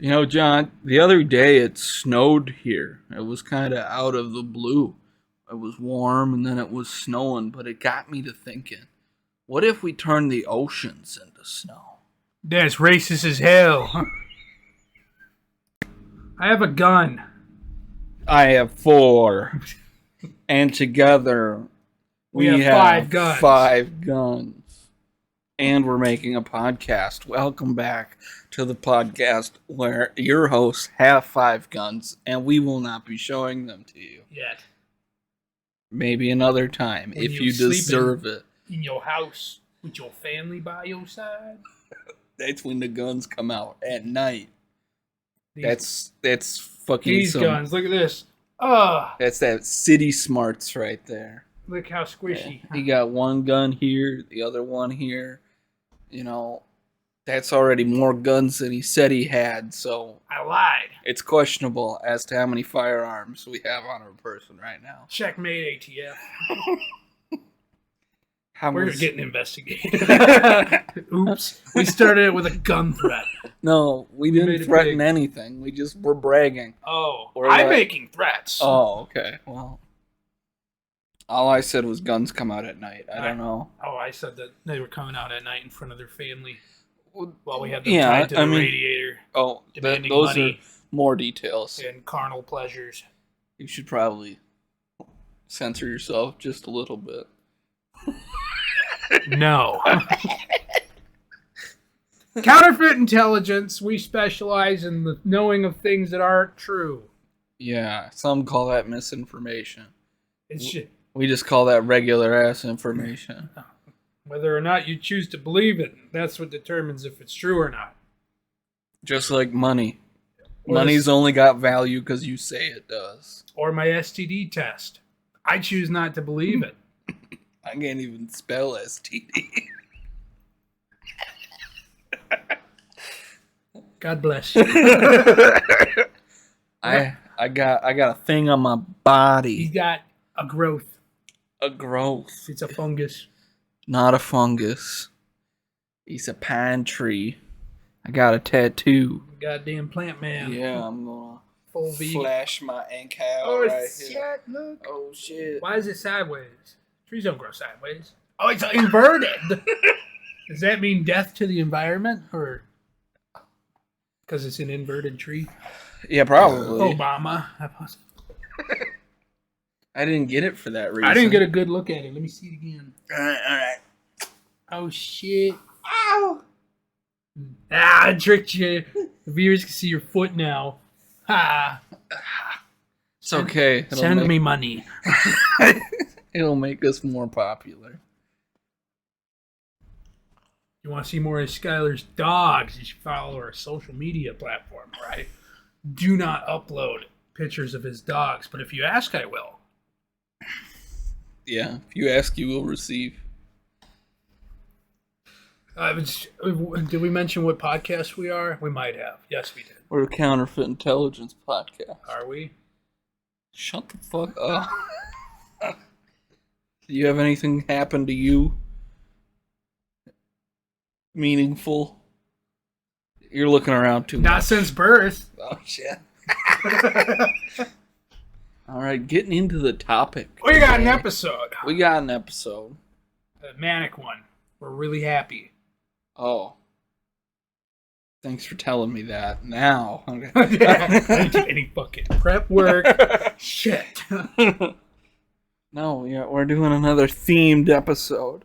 John, the other day it snowed here. It was kind of out of the blue. It was warm and then it was snowing, but it got me to thinking, what if we turned the oceans into snow? That's racist as hell. I have a gun. I have 4. And together We have 5 guns. 5 guns. And we're making a podcast. Welcome back to the podcast where your hosts have 5 guns and we will not be showing them to you. Yet. Maybe another time When if you you sleep deserve it. In your house with your family by your side. That's when the guns come out at night. These, That's fucking these some, guns. Look at this. Oh, That's that city smarts right there. look how squishy. He got one gun here, the other one here. That's already more guns than he said he had, so I lied. it's questionable as to how many firearms we have on our person right now. Checkmate, ATF. How We're was- getting investigated. Oops. We started it with a gun threat. No, we made didn't it threaten big. anything. We just were bragging. Oh, Or I'm like- making threats. Oh, okay. Well, all I said was guns come out at night. I don't know. Oh, I said that they were coming out at night in front of their family while we had them Yeah, tied to the I mean- radiator Oh, demanding those money are more details. and carnal pleasures. You should probably censor yourself just a little bit. No. Counterfeit intelligence. We specialize in the knowing of things that aren't true. Yeah, some call that misinformation. It's just, We just call that regular ass information. whether or not you choose to believe it, that's what determines if it's true or not. Just like money. Or Money's only got value because you say it does. Or my STD test. I choose not to believe it. I can't even spell STD. God bless you. I got a thing on my body. He's got a growth. A growth. It's a fungus. Not a fungus. He's a pine tree. I got a tattoo. Goddamn plant man. Yeah, I'm gonna Full V. flash my ink out Oh, right shit, here. look. Oh shit. Why is it sideways? Trees don't grow sideways. Oh, it's inverted. Does that mean death to the environment? Or because it's an inverted tree? Yeah, probably. Obama. I didn't get it for that reason. I didn't get a good look at it. Let me see it again. Alright. Oh, shit. Ow. Ah, I tricked you. The viewers can see your foot now. Ha. It's okay. It'll Send make, me money. It'll make us more popular. You want to see more of Skylar's dogs? You should follow our social media platform, right? Do not upload pictures of his dogs, but if you ask, I will. Yeah, if you ask, you will receive. Did we mention what podcast we are? We might have. Yes, we did. We're a counterfeit intelligence podcast. Are we? Shut the fuck up. Do you have anything happen to you? Meaningful? You're looking around too Not much. since birth. Oh, shit. Alright, getting into the topic. We got an episode. We got an episode. A manic one. We're really happy. Oh. Thanks for telling me that. Now. I didn't do any fucking prep work. Shit. No, yeah, we're doing another themed episode.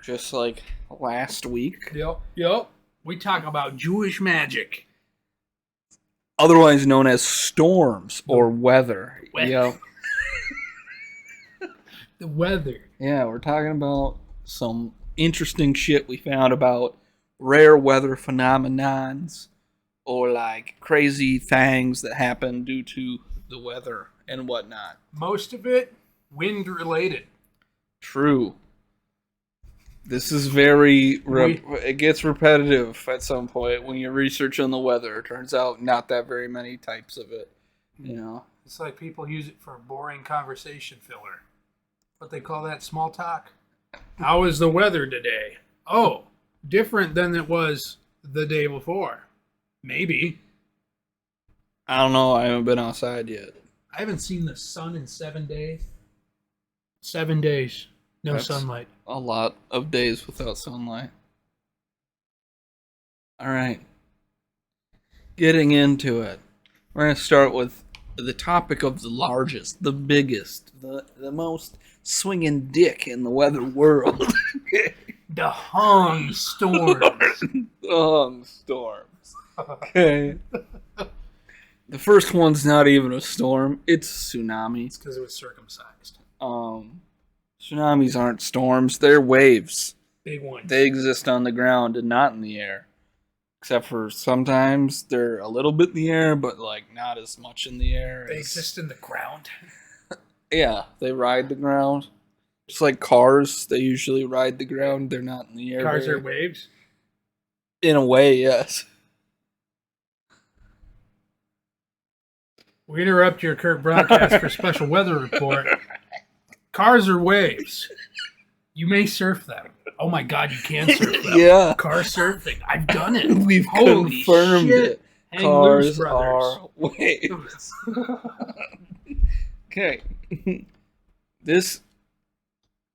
Just like last week. Yep. We talk about Jewish magic. Otherwise known as storms or weather. Weather. Yep. The weather. Yeah, we're talking about some interesting shit we found about rare weather phenomenons or like crazy things that happen due to the weather and whatnot. Most of it wind related. True. This is very... it gets repetitive at some point when you're researching the weather. It turns out not that very many types of it. You know? It's like people use it for boring conversation filler. What they call that, small talk. How is the weather today? Oh, different than it was the day before. Maybe. I don't know. I haven't been outside yet. I haven't seen the sun in 7 days. 7 days. No That's sunlight. a lot of days without sunlight. All right. Getting into it. We're going to start with the topic of the largest, the biggest, the most swinging dick in the weather world. The Hung storms. Storms. Okay. The first one's not even a storm. It's a tsunami. It's because it was circumcised. Tsunamis aren't storms. They're waves. Big ones. They exist on the ground and not in the air. Except for sometimes they're a little bit in the air, but like not as much in the air. They exist in the ground. Yeah, they ride the ground. Just like cars, they usually ride the ground. They're not in the air. Cars are waves. In a way, yes. We interrupt your current broadcast for special weather report. Cars are waves. You may surf them. Oh my God, you can surf them. Yeah. Car surfing. I've done it. We've Holy confirmed shit. it. Hang Cars loose, brothers. are waves. Okay. This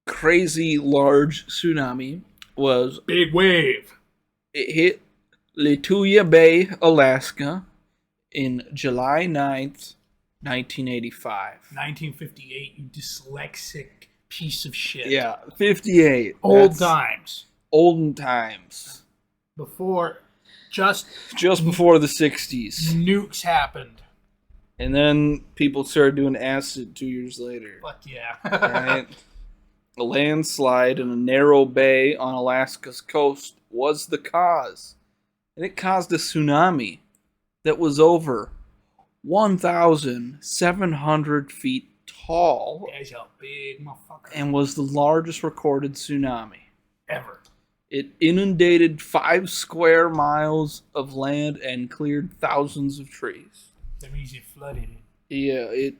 crazy large tsunami was Big wave. it hit Lituya Bay, Alaska in July 9th, 1985. 1958, you dyslexic piece of shit. Yeah, 58. Old That's times. Olden times. Before just Before the 60s. nukes happened. And then people started doing acid 2 years later. Fuck yeah. Right? A landslide in a narrow bay on Alaska's coast was the cause. And it caused a tsunami that was over 1,700 feet tall That's a big motherfucker. and was the largest recorded tsunami. Ever. It inundated 5 square miles of land and cleared thousands of trees. That means it flooded it. Yeah, it.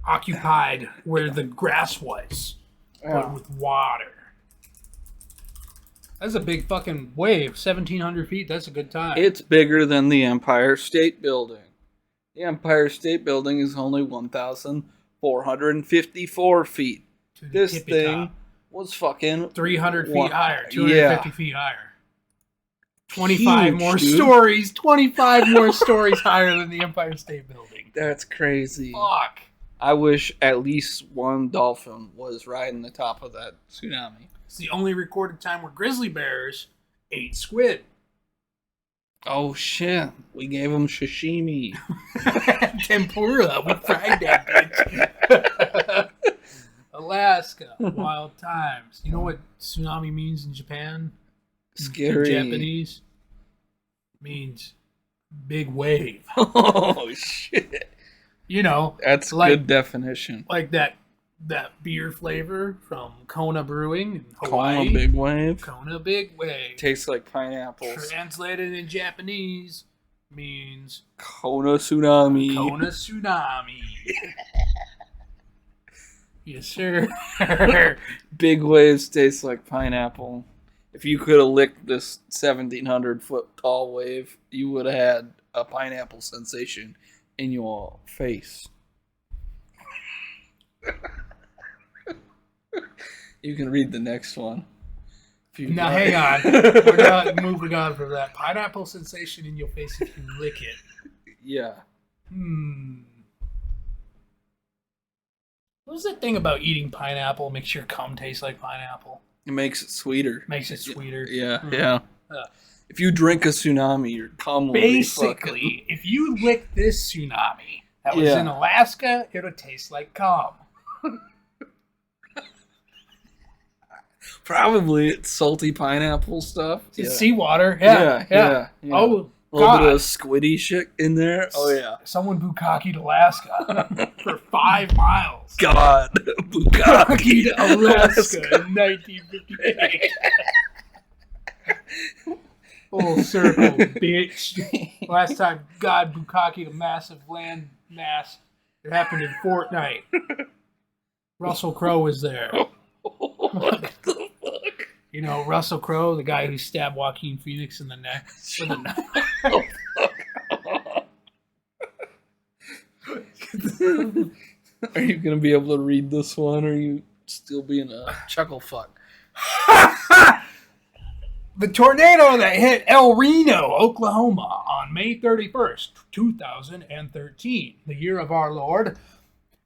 Occupied where the grass was, but with water. That's a big fucking wave. 1,700 feet. That's a good time. It's bigger than the Empire State Building. The Empire State Building is only 1,454 feet. To the This tippy thing top. was fucking 300 feet Wa- higher. 250 yeah. feet higher. 25 Huge, more dude. stories. 25 more stories higher than the Empire State Building. That's crazy. Fuck. I wish at least one dolphin was riding the top of that tsunami. It's the only recorded time where grizzly bears ate squid. Oh shit! We gave them sashimi. Tempura. We fried that bitch. Alaska. Wild times. You know what tsunami means in Japan? Scary. In Japanese? Means big wave. Oh shit! You know, That's like- good definition. like that beer flavor from Kona Brewing in Hawaii. Kona Big Wave. Kona Big Wave. Tastes like pineapples. Translated in Japanese means Kona Tsunami. Kona Tsunami. Yes, sir. Big waves taste like pineapple. If you could have licked this 1,700 foot tall wave, you would have had a pineapple sensation in your face. You can read the next one. If you Now, like. hang on. We're not moving on from that. Pineapple sensation in your face if you lick it. Yeah. What's that thing about eating pineapple makes your cum taste like pineapple? It makes it sweeter. Makes it sweeter. Yeah, Hmm. yeah. If you drink a tsunami, your cum will be fucking... Basically, if you lick this tsunami that was Yeah. in Alaska, it'll taste like cum. Probably it's salty pineapple stuff. It's seawater. Yeah. yeah. Oh, A little God. bit of squiddy shit in there. Oh, yeah. Someone bukkakied Alaska for 5 miles. God. Bukkakied Alaska in 1958. Full circle, bitch. Last time God bukkakied a massive land mass, it happened in Fortnite. Russell Crowe was there. What the fuck? You know, Russell Crowe, the guy who stabbed Joaquin Phoenix in the neck with a knife. Are you gonna be able to read this one, or are you still being a chuckle fuck? The tornado that hit El Reno, Oklahoma on May 31st, 2013, the year of our Lord.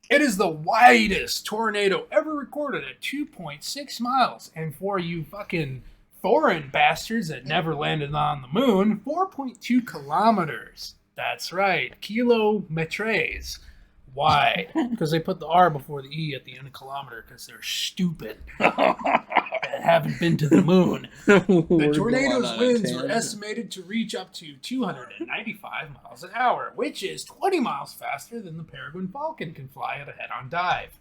It is the widest tornado ever recorded at 2.6 miles. And for you fucking foreign bastards that never landed on the moon, 4.2 kilometers. That's right, kilometres wide. Because they put the R before the E at the end of kilometer because they're stupid. And haven't been to the moon. The tornado's winds were estimated to reach up to 295 miles an hour, which is 20 miles faster than the Peregrine Falcon can fly at a head-on dive.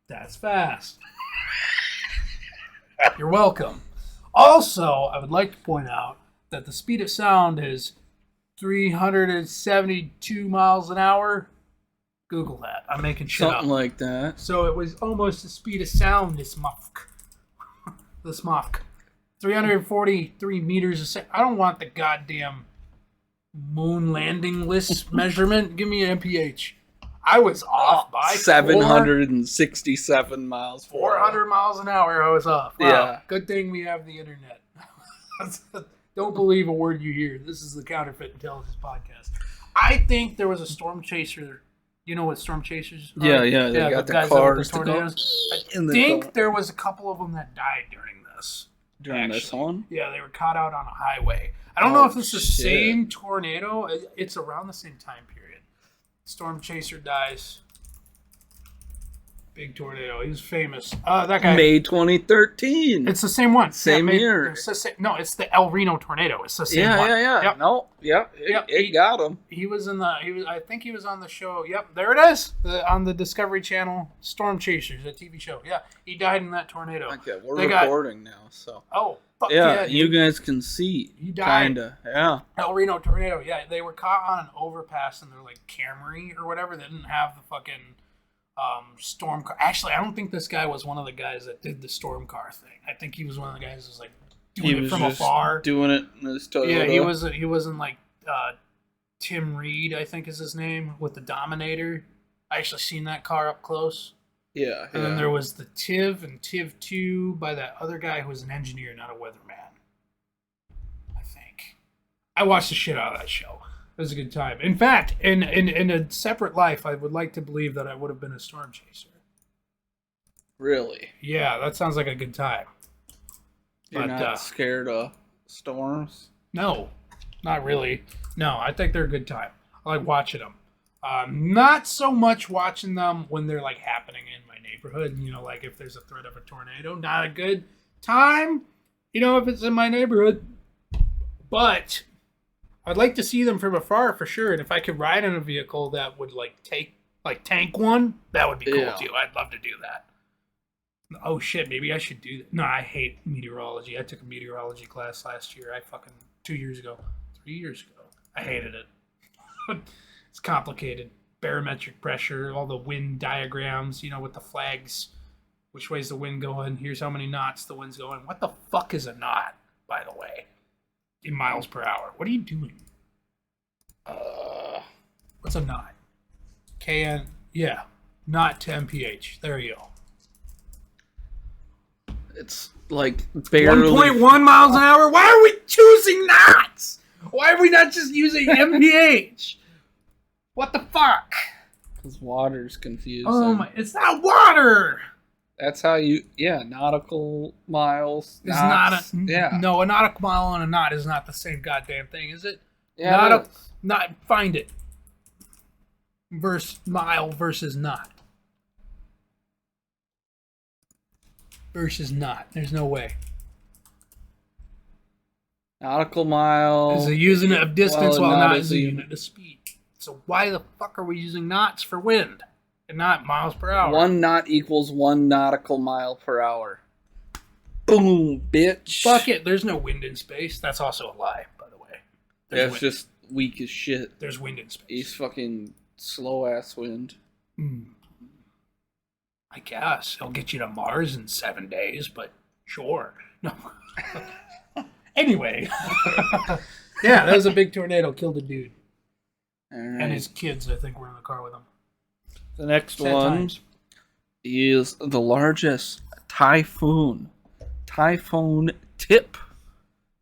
That's fast. You're welcome. Also, I would like to point out that the speed of sound is 372 miles an hour. Google that. I'm making shit Something up. like that. So it was almost the speed of sound this Mach. This Mach. 343 meters a second. I don't want the goddamn moon landing list measurement. Give me an MPH. I was off by 767 miles. 400 miles an hour. I was off. Wow. Yeah. Good thing we have the internet. Don't believe a word you hear. This is the Counterfeit Intelligence Podcast. I think there was a storm chaser. You know what storm chasers are? Yeah. They got the guys cars that to with go. tornadoes. In I the think car. there was a couple of them that died during this. During this one? Yeah, they were caught out on a highway. I don't know if it's the shit. same tornado. It's around the same time period. Storm chaser dies. Big tornado. He was famous. That guy. May 2013. It's the same one. Same year. It's the same, no, it's the El Reno tornado. It's the same one. Yeah. Yep. No, yep. It got him. He was in the. I think he was on the show. Yep, there it is. On the Discovery Channel, Storm Chasers, a TV show. Yeah, he died in that tornado. Okay, we're They recording now, so. Oh, fuck Yeah, dude. you guys can see. He died. Kinda, yeah. El Reno tornado. Yeah, they were caught on an overpass in their like Camry or whatever. They didn't have the fucking storm car. Actually, I don't think this guy was one of the guys that did the storm car thing. I think he was one of the guys that was like doing it from afar. Doing it in his Toyota. Yeah, he wasn't like Tim Reed, I think is his name, with the Dominator. I actually seen that car up close. Yeah. And then there was the TIV and TIV 2 by that other guy who was an engineer, not a weatherman. I think. I watched the shit out of that show. It was a good time. In fact, in a separate life, I would like to believe that I would have been a storm chaser. Really? Yeah, that sounds like a good time. You're But, not scared of storms? No, not really. No, I think they're a good time. I like watching them. Not so much watching them when they're like happening in my neighborhood. You know, like if there's a threat of a tornado, not a good time. You know, if it's in my neighborhood. But I'd like to see them from afar for sure. And if I could ride in a vehicle that would tank one, that would be cool too. I'd love to do that. Oh shit, maybe I should do that. No, I hate meteorology. I took a meteorology class last year. 3 years ago. I hated it. It's complicated. Barometric pressure, all the wind diagrams, you know, with the flags. Which way's the wind going? Here's how many knots the wind's going. What the fuck is a knot, by the way? In miles per hour. What are you doing? What's a knot? KN. Yeah. Knot to MPH. There you go. It's like barely 1.1 miles an hour? Why are we choosing knots? Why are we not just using MPH? What the fuck? because water's confusing. Oh my! It's not water. That's how nautical miles. It's knots. not a yeah. No, a nautical mile and a knot is not the same goddamn thing, is it? Yeah, Find it. Mile versus knot. Versus knot. There's no way. nautical mile Is a unit of distance while knot not is a unit of speed. So why the fuck are we using knots for wind and not miles per hour? 1 knot equals 1 nautical mile per hour. Boom, bitch. Fuck it. There's no wind in space. That's also a lie, by the way. That's wind. just weak as shit. There's wind in space. He's fucking slow ass wind. I guess it'll get you to Mars in 7 days, but sure. No. Anyway, yeah, that was a big tornado. Killed a dude All right. and his kids. I think were in the car with him. The next Sad one times. is the largest typhoon. Typhoon Tip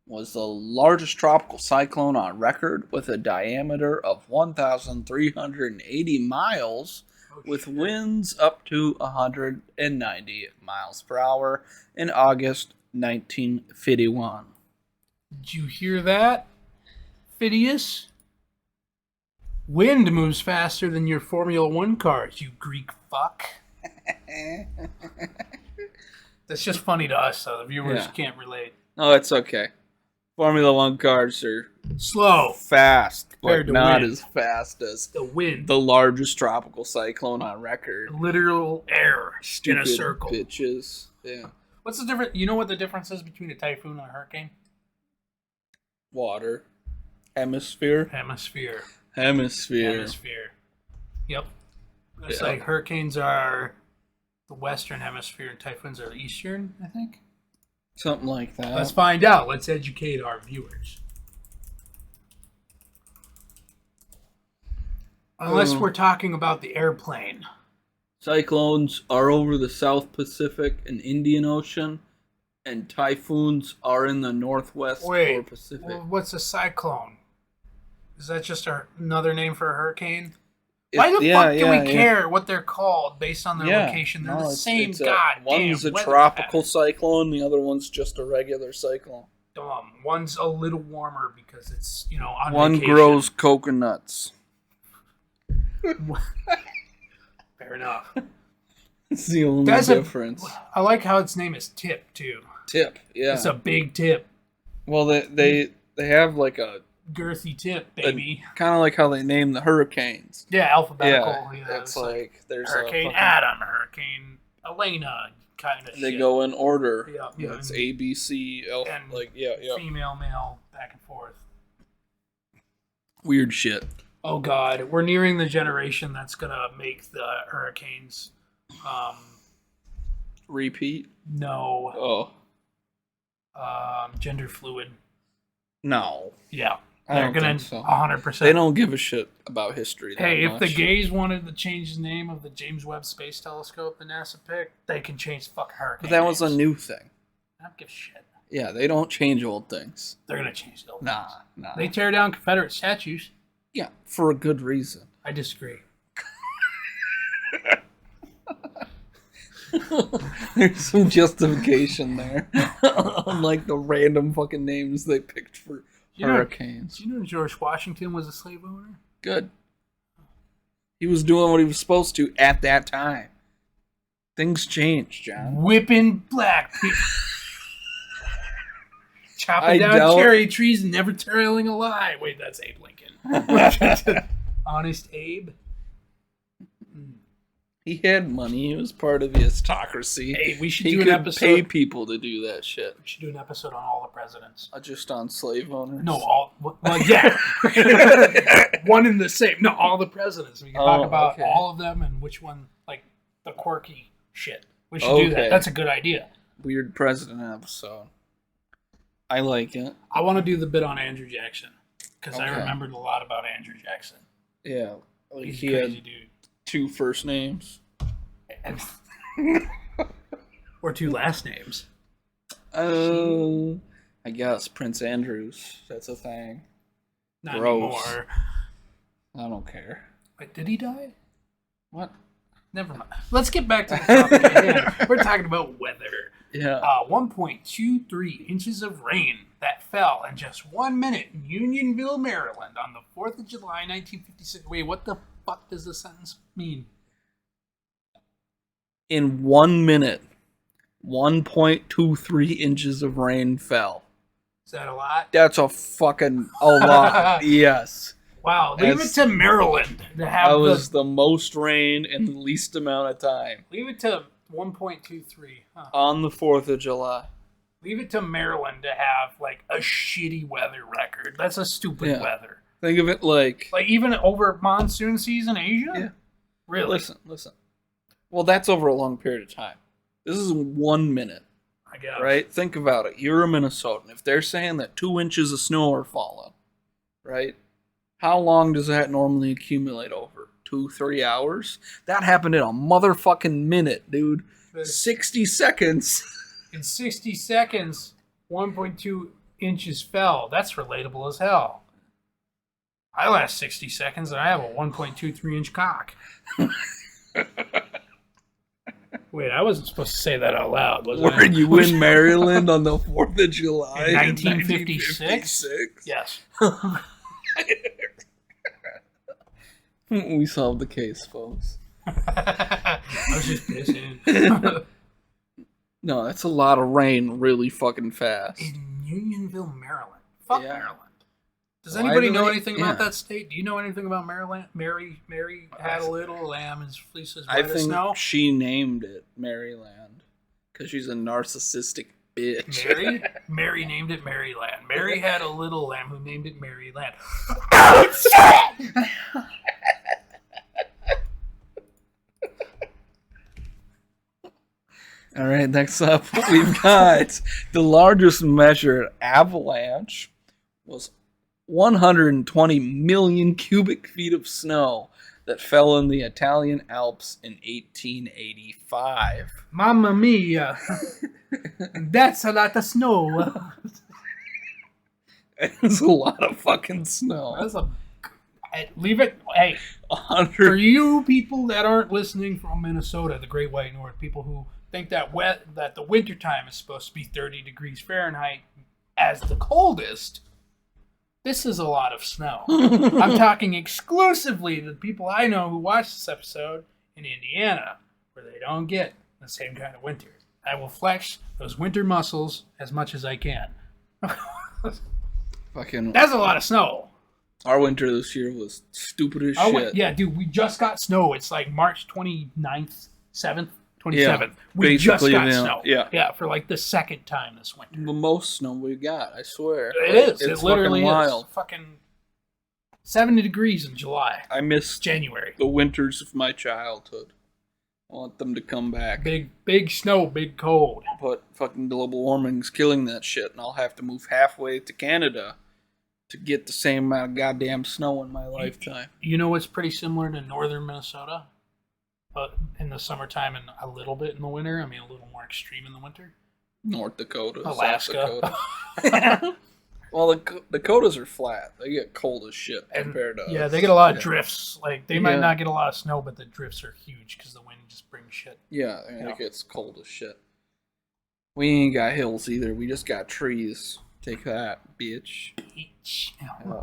was the largest tropical cyclone on record with a diameter of 1,380 miles with winds up to 190 miles per hour in August 1951. Did you hear that, Phidias? Wind moves faster than your Formula One cars, you Greek fuck. That's just funny to us, though. The viewers Yeah. can't relate. No, it's okay. Formula One cars are Slow. fast, but Compared to not wind. as fast as The wind. the largest tropical cyclone on record. Literal air in Stupid a circle. bitches. Yeah. What's the difference? You know what the difference is between a typhoon and a hurricane? Water. Hemisphere. Hemisphere. Hemisphere. Yep. It's Yeah. like hurricanes are the western hemisphere and typhoons are the eastern, I think. Something like that. Let's find out. Let's educate our viewers. Unless we're talking about the airplane. Cyclones are over the South Pacific and Indian Ocean, and typhoons are in the Northwest or Wait, Pacific. well, what's a cyclone? Is that just another name for a hurricane? Why the fuck do we care what they're called based on their location? They're the same goddamn One's a weather tropical pattern. cyclone, the other one's just a regular cyclone. Dumb. One's a little warmer because it's, on One vacation. grows coconuts. Fair enough. It's the only That's difference. I like how its name is Tip too. Tip, yeah. It's a big tip, Well, they have like a girthy tip, baby. kind of like how they name the hurricanes. Yeah, alphabetical. Yeah, it's like there's Hurricane a Adam, Hurricane Elena, kind of. they shit. go in order. Yeah, It's and- A, B, C, L. and Like yeah. Female, male, back and forth. Weird shit. Oh God, we're nearing the generation that's gonna make the hurricanes. Repeat. No, Oh gender fluid. no, Yeah, I they're don't gonna think so. 100%. They don't give a shit about history. That Hey, if the much. gays wanted to change the name of the James Webb Space Telescope that NASA picked, they can change the fucking hurricane. But that was a names. new thing. I don't give a shit. Yeah, they don't change old things. They're gonna change those. Nah. They tear down Confederate statues. Yeah, for a good reason. I disagree. There's some justification there. Unlike the random fucking names they picked for You know- hurricanes. Do you know George Washington was a slave owner? Good. He was doing what he was supposed to at that time. Things changed, John. Whipping black people. Chopping I down doubt- cherry trees and never trailing a lie. Wait, that's Abe Lincoln. Honest Abe. He had money. He was part of the aristocracy. Hey, we should He do an could episode. pay people to do that shit. We should do an episode on all the presidents. Just on slave owners. No, all. Well, yeah. One and the same. No, all the presidents. We can talk about okay. all of them and which one, like the quirky shit. We should do Okay. that. That's a good idea. Weird president episode. I like it. I want to do the bit on Andrew Jackson because I Okay. remembered a lot about Andrew Jackson. Yeah. Like He's he a crazy had dude. 2 first names. And- or 2 last names. Oh, I guess Prince Andrews. That's a thing. Not Gross. anymore. I don't care. Wait, did he die? What? Never mind. Let's get back to the topic at hand. We're talking about weather. Yeah. 1.23 inches of rain that fell in just 1 minute in Unionville, Maryland on the 4th of July, 1956. Wait, what the fuck does the sentence mean? In 1 minute, 1.23 inches of rain fell. Is that a lot? That's a fucking a lot. Yes. Wow, leave it That's- to Maryland to have That was the most rain in the least amount of time. leave it to 1.23. Huh. On the 4th of July. Leave it to Maryland to have like a shitty weather record. That's a stupid Yeah. weather. Think of it like Even over monsoon season, Asia. Yeah. Really? listen. Well, that's over a long period of time. This is 1 minute, I guess. right? Think about it. You're a Minnesotan. If they're saying that 2 inches of snow are falling, right? How long does that normally accumulate over? 2-3 hours. That happened in a motherfucking minute, dude. 60 seconds. In 60 seconds, 1.2 inches fell. That's relatable as hell. I last 60 seconds and I have a 1.23 inch cock. Wait, I wasn't supposed to say that out loud, was I? Were you in Maryland on the 4th of July In 1956? Yes. We solved the case, folks. I was just pissing. No, that's a lot of rain really fucking fast. In Unionville, Maryland. Fuck Yeah. Maryland. Does Why anybody do know they- anything yeah. about that state? Do you know anything about Maryland? Mary had a little lamb and fleeces I white as think snow. she named it Maryland because she's a narcissistic bitch. Mary named it Maryland. Mary had a little lamb who named it Maryland. All right, next up, we've got the largest measured avalanche was 120 million cubic feet of snow that fell in the Italian Alps in 1885. Mamma mia. That's a lot of snow. It's a lot of fucking snow. That's a... Leave it... Hey, 100. for you people that aren't listening from Minnesota, the Great White North, people who think that the wintertime is supposed to be 30 degrees Fahrenheit as the coldest, this is a lot of snow. I'm talking exclusively to the people I know who watch this episode in Indiana, where they don't get the same kind of winter. I will flex those winter muscles as much as I can. Fucking. That's a lot of snow. Our winter this year was stupid as Oh, shit. yeah, dude, we just got snow. It's like March 29th, 7th, 27th. Yeah, We just basically, got yeah, snow. yeah. Yeah, for like the second time this winter. The most snow we got, I swear. It is. It's It literally fucking is. wild. Fucking 70 degrees in July. I miss January. the winters of my childhood. I want them to come back. Big snow, big cold. But fucking global warming's killing that shit, and I'll have to move halfway to Canada to get the same amount of goddamn snow in my lifetime. You know what's pretty similar to northern Minnesota? But in the summertime and a little bit in the winter. I mean, a little more extreme in the winter. North Dakota, Alaska. South Dakota. Well, the Dakotas are flat. They get cold as shit And, compared to us. yeah, they get a lot of Yeah. drifts. Like, they might Yeah. not get a lot of snow, but the drifts are huge because the wind just brings shit. Yeah, I mean, Yeah. it gets cold as shit. We ain't got hills either. We just got trees. Take that, bitch. Yeah.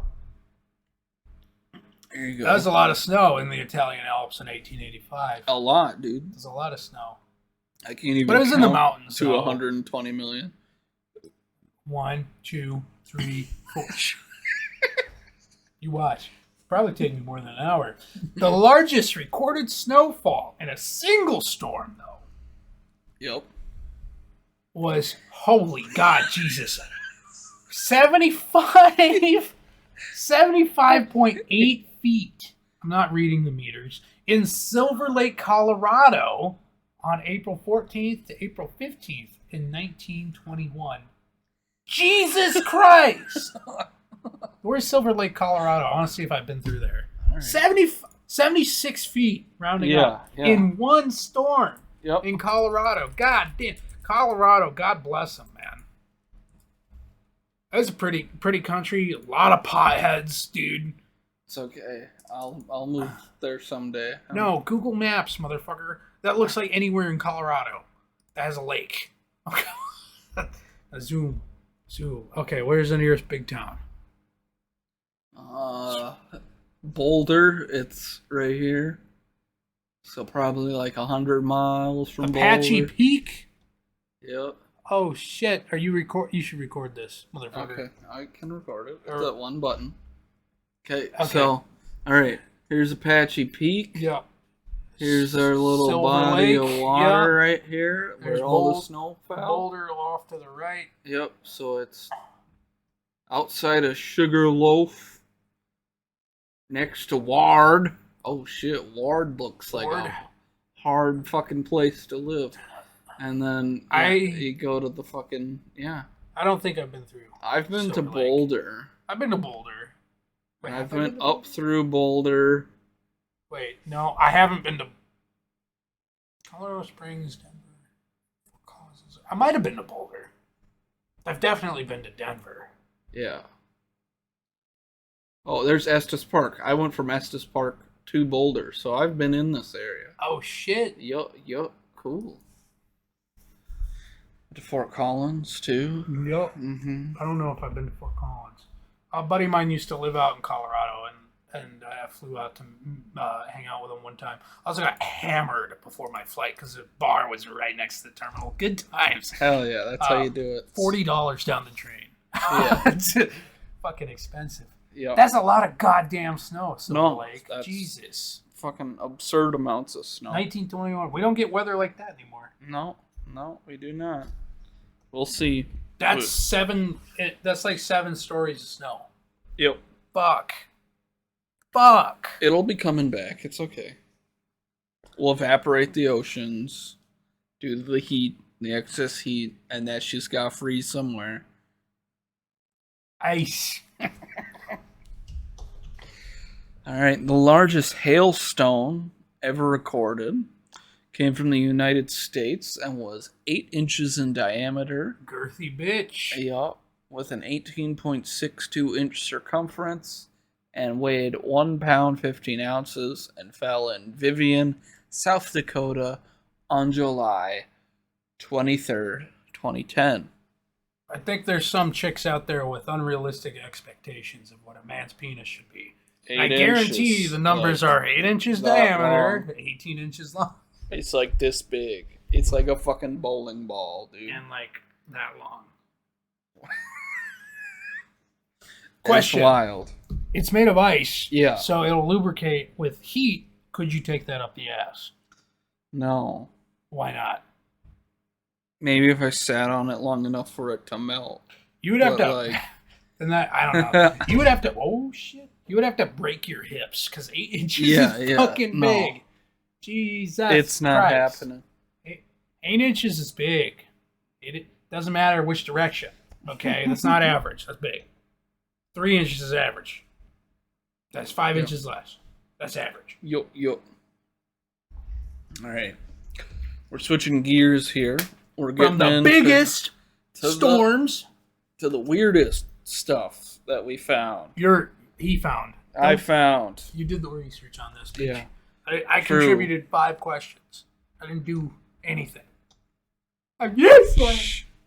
There you go. That was a lot of snow in the Italian Alps in 1885. a lot, dude. There's a lot of snow. I can't even. But it was in the count mountains. to so 120 million. 1, 2, 3, 4. You watch. Probably take me more than an hour. The largest recorded snowfall in a single storm, though, Yep. was, holy God, Jesus, 75.8 feet. I'm not reading the meters. In Silver Lake, Colorado, on April 14th to April 15th in 1921. Jesus Christ! Where's Silver Lake, Colorado? I want to see if I've been through there. All right. 76 feet, rounding Yeah, up, yeah. in one storm Yep. in Colorado. God damn. Colorado, God bless them, man. That's a pretty country. A lot of potheads, dude. It's okay. I'll move there someday. No, Google Maps, motherfucker. That looks like anywhere in Colorado that has a lake. Zoom. Okay, where's the nearest big town? Boulder. It's right here. So probably like 100 miles from Apache Boulder. Peak? Yep. Oh shit! Are you record? You should record this, motherfucker. Okay, I can record it. Or- With that one button. Okay, Okay. so, alright. Here's Apache Peak. Yeah. Here's our little Silver body Lake, of water right here There's where all the Boul- snow fell. Boulder off to the right. Yep, so it's outside of Sugarloaf next to Ward. Oh shit, Ward looks like Ward. a hard fucking place to live. And then you go to the fucking I don't think I've been through. I've been to Silver Lake. Boulder. I've been to Boulder. Wait, I've have I been been to up through Boulder. Wait, no, I haven't been to Colorado Springs, Denver. Causes. I might have been to Boulder. I've definitely been to Denver. Yeah. Oh, there's Estes Park. I went from Estes Park to Boulder, so I've been in this area. Oh shit! Yup, cool. To Fort Collins too. Yup. Mm-hmm. I don't know if I've been to Fort Collins. A buddy of mine used to live out in Colorado, and I flew out to hang out with him one time. I also got hammered before my flight because the bar was right next to the terminal. Good times. Hell yeah, that's how you do it. $40 down the drain. Yeah. It's fucking expensive. Yeah. That's a lot of goddamn snow, Silver Lake. That's Jesus. fucking absurd amounts of snow. 1921. We don't get weather like that anymore. No, we do not. We'll see. That's seven. That's like 7 stories of snow. Yep. Fuck. It'll be coming back. It's okay. We'll evaporate the oceans due to the heat, the excess heat, and that shit's gotta freeze somewhere. Ice. Alright, the largest hailstone ever recorded came from the United States and was 8 inches in diameter. Girthy bitch. Yup, with an 18.62 inch circumference and weighed 1 pound 15 ounces and fell in Vivian, South Dakota on July 23rd, 2010. I think there's some chicks out there with unrealistic expectations of what a man's penis should be. I guarantee you the numbers are 8 inches diameter, long. 18 inches long. It's like this big. It's like a fucking bowling ball, dude. And like that long. Question. That's wild. It's made of ice. Yeah. So it'll lubricate with heat. Could you take that up the ass? No. Why not? Maybe if I sat on it long enough for it to melt. You would have to. Like... And that, I don't know. You would have to. Oh shit! You would have to break your hips because 8 inches is fucking big. No. Jesus, it's not happening. 8 inches is big. It doesn't matter which direction. Okay, that's not average. That's big. 3 inches is average. That's 5 inches less. That's average. Yup. All right, we're switching gears here. We're getting from the biggest storms to the weirdest stuff that we found. He found. I found. You did the research on this, didn't you? I contributed 5 questions. I didn't do anything. Yes.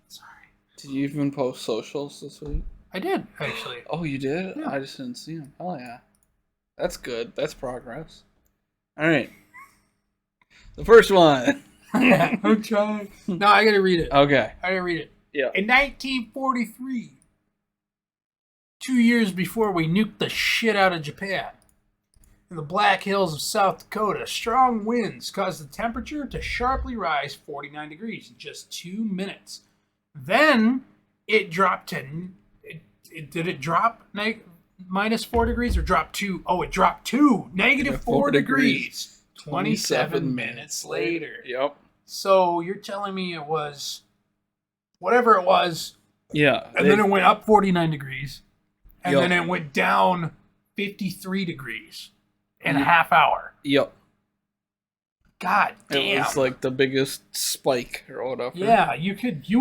Sorry. Did you even post socials this week? I did, actually. Oh, you did? Yeah. I just didn't see them. Hell yeah. That's good. That's progress. All right. The first one. Yeah, I'm trying. No, I gotta read it. Okay. I gotta read it. Yeah. In 1943, 2 years before we nuked the shit out of Japan, in the Black Hills of South Dakota, strong winds caused the temperature to sharply rise 49 degrees in just 2 minutes. Then it dropped to... Did it drop minus 4 degrees or drop 2? Oh, it dropped to negative 4 degrees. 27 minutes later. Yep. So you're telling me it was whatever it was. Yeah. And then it went up 49 degrees. And then it went down 53 degrees in a half hour. Yep. God damn. It was like the biggest spike or whatever. Yeah, you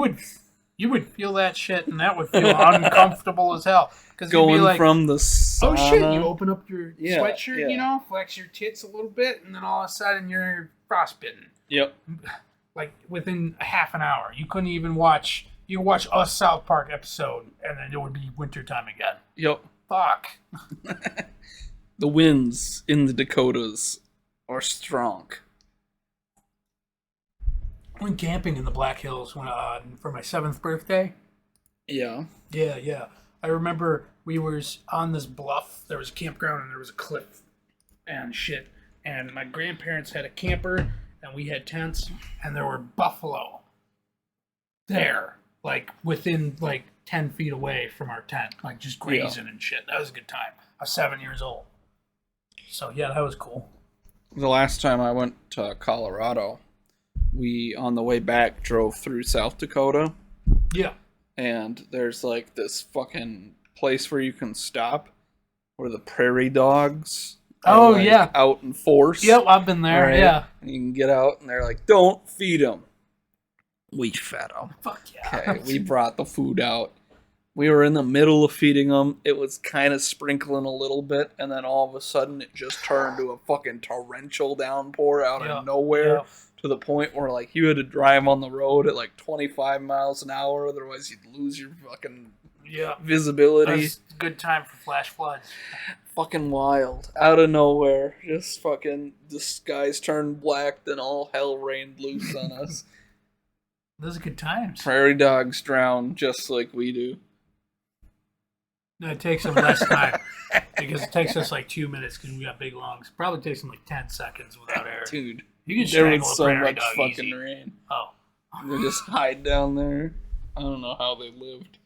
would feel that shit and that would feel uncomfortable as hell. Because going like, from the sauna. Oh shit, you open up your sweatshirt, flex your tits a little bit, and then all of a sudden you're frostbitten. Yep. Like within a half an hour. You couldn't even watch a South Park episode and then it would be wintertime again. Yep. Fuck. The winds in the Dakotas are strong. I went camping in the Black Hills for my 7th birthday. Yeah. Yeah. I remember we were on this bluff. There was a campground and there was a cliff and shit. And my grandparents had a camper and we had tents and there were buffalo there, like within like 10 feet away from our tent, like just grazing and shit. That was a good time. I was 7 years old. So yeah, that was cool. The last time I went to Colorado, we, on the way back, drove through South Dakota. Yeah. And there's like this fucking place where you can stop where the prairie dogs Oh, like, yeah. out in force. Yep, I've been there. Right? Yeah. And you can get out, and they're like, "Don't feed them." We fed them. Fuck yeah. Okay, we brought the food out. We were in the middle of feeding them. It was kind of sprinkling a little bit, and then all of a sudden it just turned to a fucking torrential downpour out Yeah. of nowhere, Yeah. to the point where like you had to drive on the road at like 25 miles an hour, otherwise you'd lose your fucking Yeah. visibility. That's a good time for flash floods. Fucking wild. Out of nowhere. Just fucking the skies turned black, then all hell rained loose on us. Those are good times. Prairie dogs drown just like we do. No, it takes them less time because it takes us like 2 minutes because we got big lungs. Probably takes them like 10 seconds without air. Dude, You can there strangle was a so prairie much dog fucking easy. rain. Oh, They just hide down there. I don't know how they lived.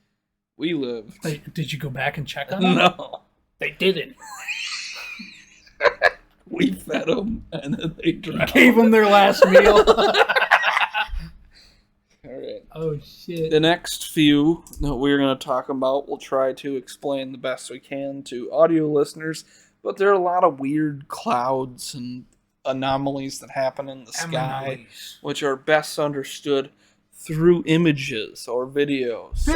We lived. did you go back and check on them? No. They didn't. We fed them and then they drowned. Gave them their last meal. Alright. Oh shit. The next few that we're going to talk about, we'll try to explain the best we can to audio listeners, but there are a lot of weird clouds and anomalies that happen in the sky, Anomalies. which are best understood through images or videos. So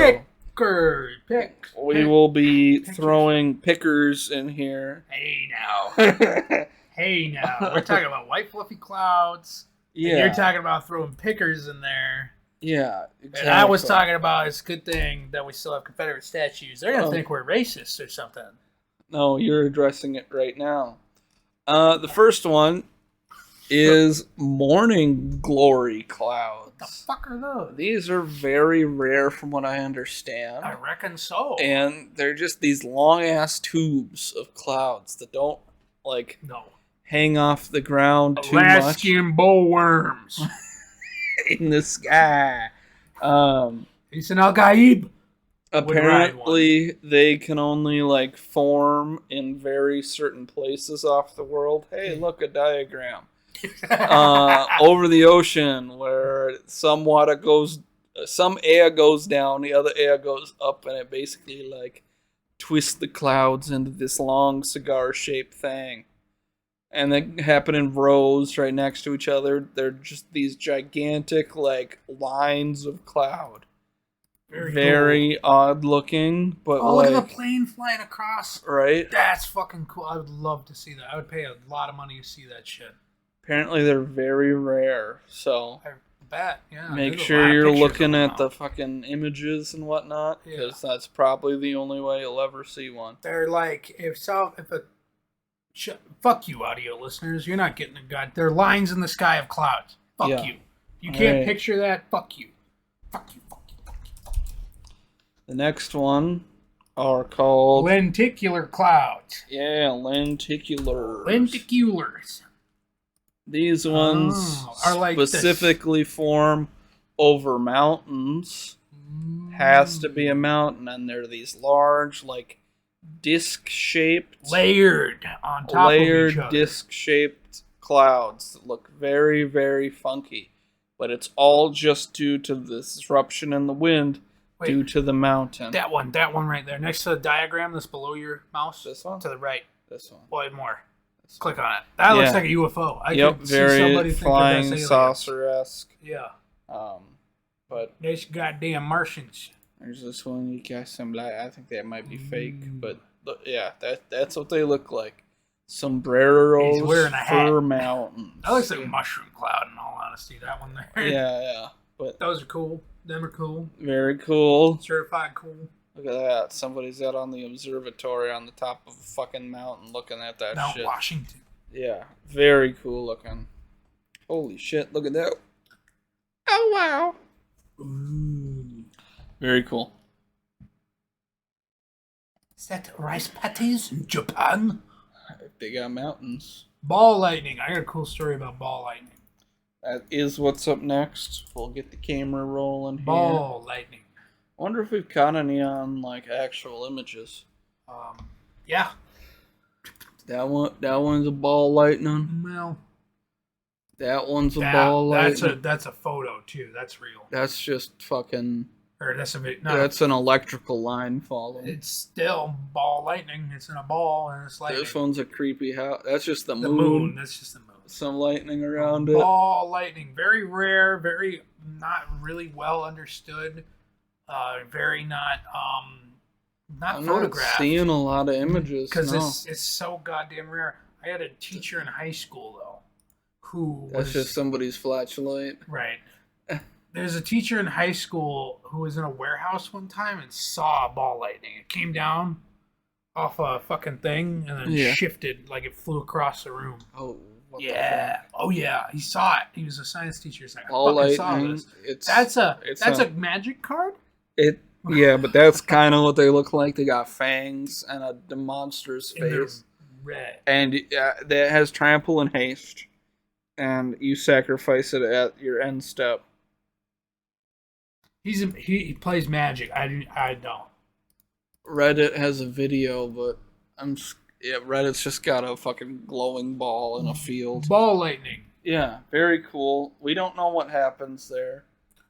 Pick. we will be throwing pickers in here. Hey now. Hey now. We're talking about white fluffy clouds. And Yeah, you're talking about throwing pickers in there. yeah, exactly. And I was talking about it's a good thing that we still have Confederate statues. They're going to think we're racist or something. No, you're addressing it right now. The first one is morning glory clouds. What the fuck are those? These are very rare from what I understand. I reckon so. And they're just these long ass tubes of clouds that don't like No. hang off the ground too much Alaskan bullworms. in the sky. He's an Al-Ghaib. Apparently they can only like form in very certain places off the world. Hey, look, a diagram. Over the ocean where some air goes down, the other air goes up, and it basically like twists the clouds into this long cigar-shaped thing. And they happen in rows right next to each other. They're just these gigantic like lines of cloud. Very cool. odd looking, but Oh, like, look at the plane flying across. right? That's fucking cool. I would love to see that. I would pay a lot of money to see that shit. Apparently they're very rare, so I bet. Yeah. make there's a sure lot of you're pictures looking of them at the now. fucking images and whatnot, Yeah. because that's probably the only way you'll ever see one. They're like fuck you, audio listeners. You're not getting a god. They're lines in the sky of clouds. Fuck Yeah. you. You can't Right. picture that. Fuck you. Fuck you. Fuck you. Fuck you. Fuck you. The next one are called Lenticular clouds. lenticular. Lenticulars. These ones are like this. specifically form over mountains. Has to be a mountain, and they're these large, like disc-shaped, Layered on top of each other. disc-shaped clouds that look very, very funky. But it's all just due to the disruption in the wind Wait. due to the mountain. That one right there. Next to the diagram that's below your mouse. This one? To the right. This one. Boy, more. Click on it. That looks Yeah. like a UFO. I Yep, could see somebody very think flying that's aliens. saucer-esque. Yeah. But These goddamn Martians. there's this one. You got some like I think that might be fake, Mm. but yeah, that's what they look like. Sombreros He's wearing a hat. for mountains. That looks like a mushroom cloud, in all honesty. That one there. Yeah, but Those are cool. Them are cool. very cool. Certified cool. Look at that. Somebody's out on the observatory on the top of a fucking mountain looking at that Mount shit. Washington. Yeah, very cool looking. Holy shit, look at that. Oh, wow. Ooh. Very cool. Is that rice patties in Japan? They got mountains. Ball lightning. I got a cool story about ball lightning. That is what's up next. We'll get the camera rolling here. Ball lightning. Wonder if we've caught any on like actual images. Yeah. That one's a ball lightning. Well, That one's a ball lightning. that's a photo too. That's real. That's just fucking Or that's a bit. No, That's an electrical line falling. it's still ball lightning. It's in a ball and it's lightning. This one's a creepy house. That's just the The moon. moon. That's just the moon. Some lightning around it. Ball lightning. Very rare. Very not really well understood. Very not I'm photographed. not seeing a lot of images. Because No. it's so goddamn rare. I had a teacher in high school though, who That's was just somebody's flashlight. right. There's a teacher in high school who was in a warehouse one time and saw a ball lightning. It came down off a fucking thing and then Yeah. shifted like it flew across the room. Oh, what the Yeah. fuck? Oh yeah. He saw it. He was a science teacher. He's like, I Ball fucking saw lightning. this. It's That's it's a magic card? yeah, but that's kind of what they look like. They got fangs and a monster's And they're face, red. and that has trample and haste, and you sacrifice it at your end step. He plays magic. I don't. Reddit has a video, but Reddit's just got a fucking glowing ball in a field. Ball lightning. Yeah, very cool. We don't know what happens there.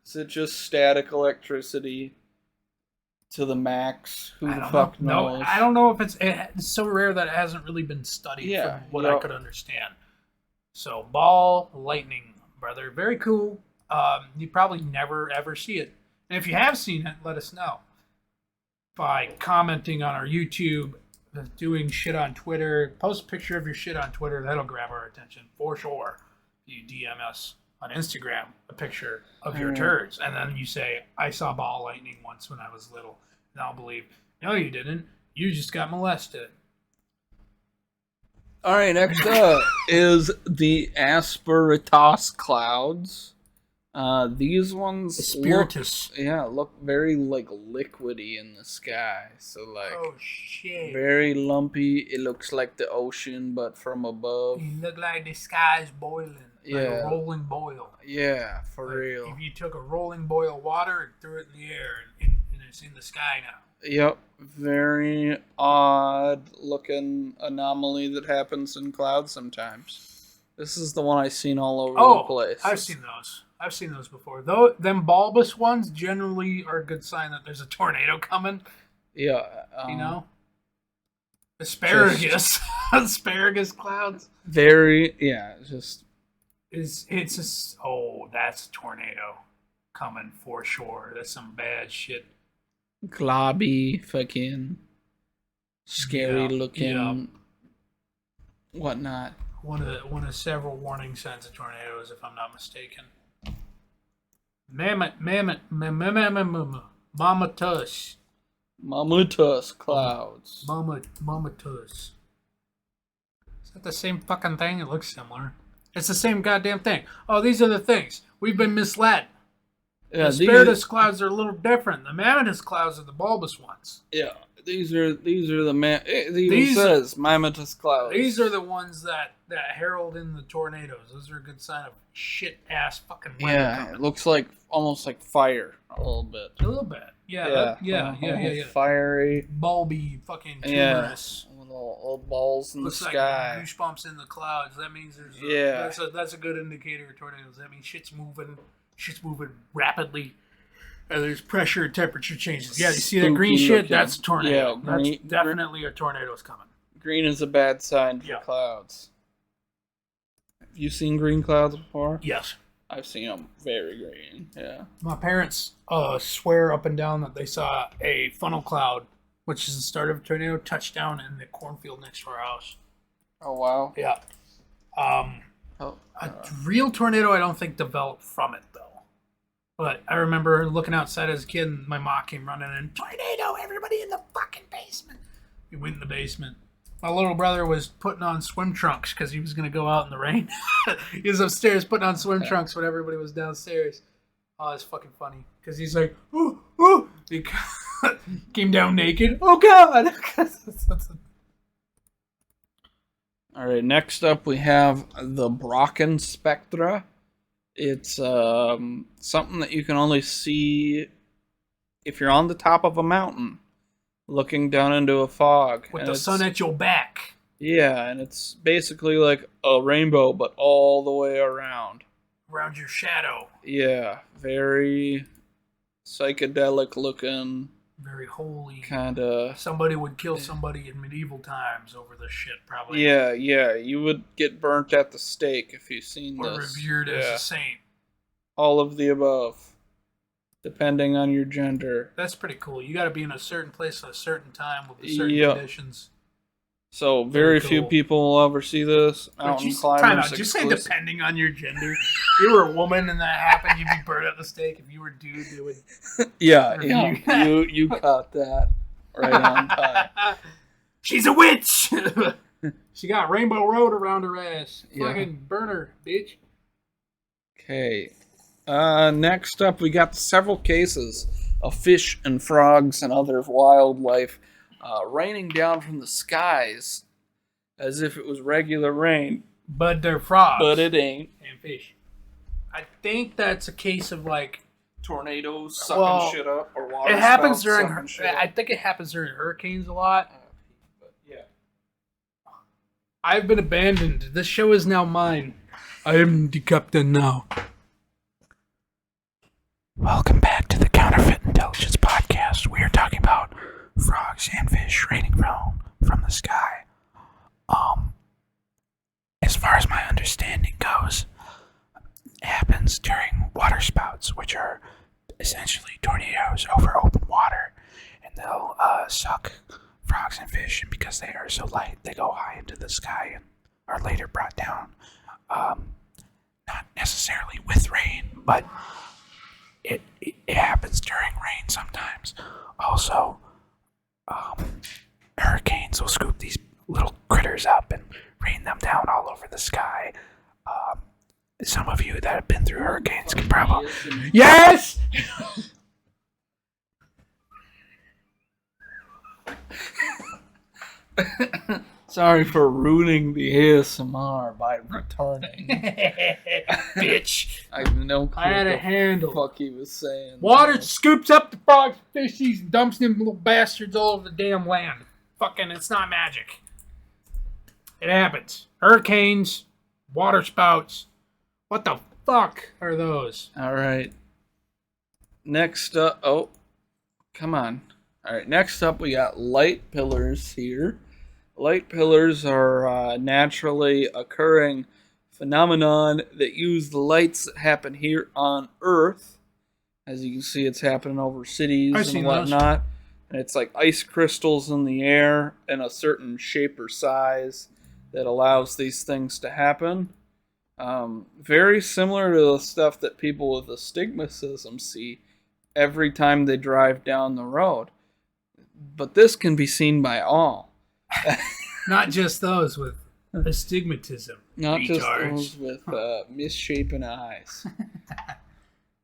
Is it just static electricity to the max? Who I the don't fuck know. knows? No, I don't know if it's so rare that it hasn't really been studied Yeah, from what yeah. I could understand. So ball lightning, brother, very cool. You probably never ever see it, and if you have seen it, let us know by commenting on our YouTube, doing shit on Twitter. Post a picture of your shit on Twitter. That'll grab our attention for sure. You DM us on Instagram a picture of your turds, and then you say, I saw ball lightning once when I was little. And I'll believe, no, you didn't. You just got molested. All right, next up is the Asperitas clouds. These ones Spiritus. look very like liquidy in the sky. So like Oh, shit. very lumpy. It looks like the ocean, but from above. You look like the sky's boiling. Like Yeah. a rolling boil. Yeah, for Like real. If you took a rolling boil of water and threw it in the air, and it's in the sky now. Yep, very odd looking anomaly that happens in clouds sometimes. This is the one I've seen all over the place. I've seen those. I've seen those before. Though them bulbous ones generally are a good sign that there's a tornado coming. Yeah, You know, asparagus, asparagus clouds. very just It's just that's a tornado coming for sure. That's some bad shit. globby, fucking scary Yeah, looking, whatnot. One of several warning signs of tornadoes, if I'm not mistaken. Mama tush. Mammutus clouds. Mama tush. Is that the same fucking thing? It looks similar. It's the same goddamn thing. Oh, these are the things. We've been misled. Yeah, The Spiritus clouds are a little different. The Mammotus clouds are the bulbous ones. these are the it even These- says Mammutus clouds. These are the ones that herald in the tornadoes. Those are a good sign of shit ass fucking weather yeah, coming. it looks like almost like fire a little bit. A little bit. Yeah. Fiery. Bulby, fucking Yeah. tumorous. Little balls in Looks the like sky. goosebumps in the clouds. That means there's Yeah. that's a good indicator of tornadoes. That means shit's moving rapidly. There's pressure and temperature changes. Yeah, you see that green Spooky shit? looking. That's a tornado. Yeah, green- That's definitely a tornado's coming. Green is a bad sign for Yeah. clouds. Have you seen green clouds before? Yes. I've seen them very green. Yeah. My parents swear up and down that they saw a funnel cloud, which is the start of a tornado, touch down in the cornfield next to our house. Oh wow. Yeah. Oh. A real tornado, I don't think developed from it though. But I remember looking outside as a kid, and my mom came running in. Tornado! Everybody in the fucking basement! We went in the basement. My little brother was putting on swim trunks because he was going to go out in the rain. He was upstairs putting on swim trunks when everybody was downstairs. Oh, it's fucking funny because he's like, ooh, ooh. He came down naked. Oh God! All right. Next up, we have the Brocken spectra. It's something that you can only see if you're on the top of a mountain, looking down into a fog. With And the it's- sun at your back. Yeah, and it's basically like a rainbow, but all the way around. Around your shadow. Yeah, very psychedelic looking, Very holy. kind of. Somebody would kill somebody in medieval times over this shit, probably. Yeah, you would get burnt at the stake if you've seen Or this. revered as a saint. All of the above, depending on your gender. That's pretty cool. You got to be in a certain place at a certain time with certain conditions. So very few cool. people will ever see this. Mountain climbers. Just say depending on your gender. If you were a woman and that happened, you'd be burned at the stake. If you were a dude, they would. Yeah. You caught that right on time. She's a witch. She got Rainbow Road around her ass. Yeah. Fucking burn her, bitch. Okay. Next up, we got several cases of fish and frogs and other wildlife raining down from the skies as if it was regular rain. But they're frogs. But it ain't. And fish. I think that's a case of like Tornadoes sucking shit up or water. It happens during. I think it happens during hurricanes a lot. But yeah. I've been abandoned. This show is now mine. I am the captain now. Welcome back to the Counterfeit Intelligence Podcast. We are talking about frogs and fish raining from the sky. As far as my understanding goes, it happens during water spouts, which are essentially tornadoes over open water, and they'll suck frogs and fish, and because they are so light, they go high into the sky and are later brought down. Not necessarily with rain, but it happens during rain sometimes. Also, hurricanes will scoop these little critters up and rain them down all over the sky. Some of you that have been through hurricanes can probably... Yes! Sorry for ruining the ASMR by returning. Bitch. I have no clue I had what a handle. the fuck he was saying. Water scoops up the frogs, fishies, and dumps them little bastards all over the damn land. Fucking, it's not magic. It happens. Hurricanes, water spouts. What the fuck are those? All right. Next up, oh, come on. All right, next up we got light pillars here. Light pillars are a naturally occurring phenomenon that use the lights that happen here on Earth. As you can see, it's happening over cities and whatnot. And it's like ice crystals in the air in a certain shape or size that allows these things to happen. Very similar to the stuff that people with astigmatism see every time they drive down the road. But this can be seen by all. Not just those with astigmatism. Not retards. just those with misshapen eyes.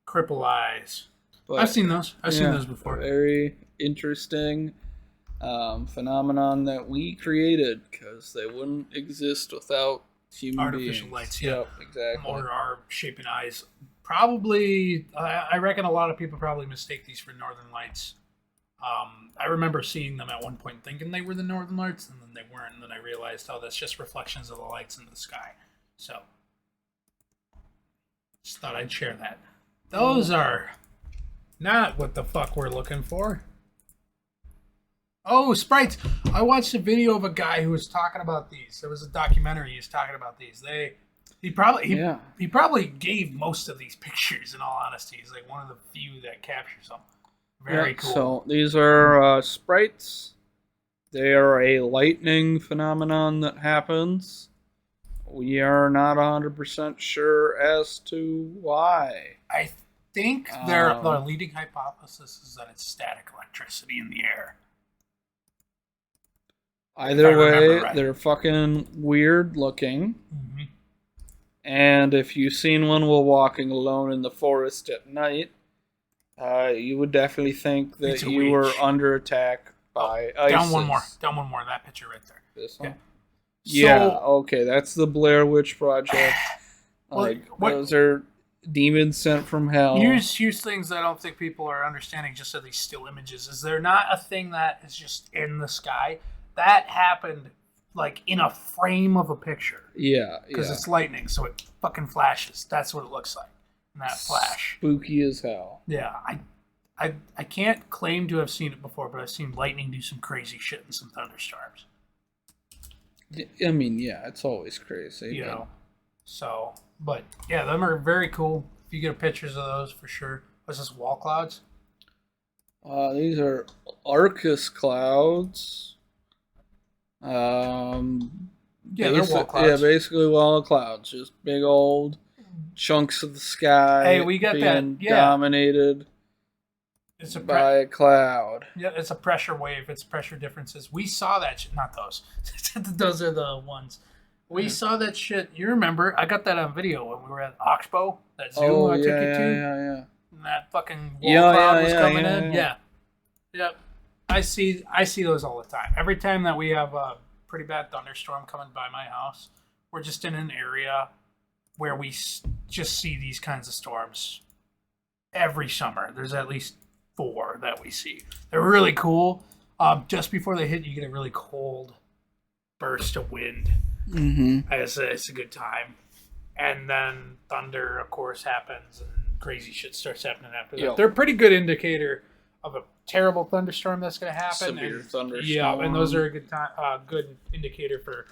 Cripple eyes. But, I've seen those. I've seen those before. Very interesting phenomenon that we created because they wouldn't exist without human artificial beings. Lights. Yeah, exactly. Or our shaping eyes. Probably, I reckon a lot of people probably mistake these for northern lights. I remember seeing them at one point thinking they were the northern lights, and then they weren't, and then I realized, oh, that's just reflections of the lights in the sky. So, just thought I'd share that. Those are not what the fuck we're looking for. Oh, sprites! I watched a video of a guy who was talking about these. There was a documentary he was talking about these. He probably gave most of these pictures, in all honesty. He's like one of the few that captures them. Very cool. So these are sprites. They are a lightning phenomenon that happens. We are not 100% sure as to why. I think their leading hypothesis is that it's static electricity in the air. Either way, they're fucking weird looking. Mm-hmm. And if you've seen one while walking alone in the forest at night, you would definitely think that you were under attack by ISIS. Down one more. That picture right there. This one? Yeah, okay, that's the Blair Witch Project. Those are demons sent from hell. Here's things I don't think people are understanding just of these still images. Is there not a thing that is just in the sky? That happened like in a frame of a picture. Yeah. Because it's lightning, so it fucking flashes. That's what it looks like. In that flash. Spooky as hell. Yeah, I can't claim to have seen it before, but I've seen lightning do some crazy shit in some thunderstorms. I mean, yeah, it's always crazy. You know, so but yeah, them are very cool. If you get pictures of those, for sure. What's this? Wall clouds? These are Arcus clouds. Yeah, they're wall clouds. Yeah, basically wall of clouds, just big old chunks of the sky. Hey, we got that. Yeah, dominated. It's a by a cloud. Yeah, it's a pressure wave. It's pressure differences. We saw that shit. Not those. Those are the ones. We saw that shit. You remember? I got that on video when we were at Oxbow. That Zoom I took you to. Yeah. And that fucking wall cloud was coming in. Yeah. Yep. I see those all the time. Every time that we have a pretty bad thunderstorm coming by my house, we're just in an area where we just see these kinds of storms every summer. There's at least 4 that we see. They're really cool. Just before they hit, you get a really cold burst of wind. Mm-hmm. It's a good time. And then thunder, of course, happens, and crazy shit starts happening after that. Yep. They're a pretty good indicator of a terrible thunderstorm that's going to happen. Severe thunderstorm. Yeah, and those are a good indicator for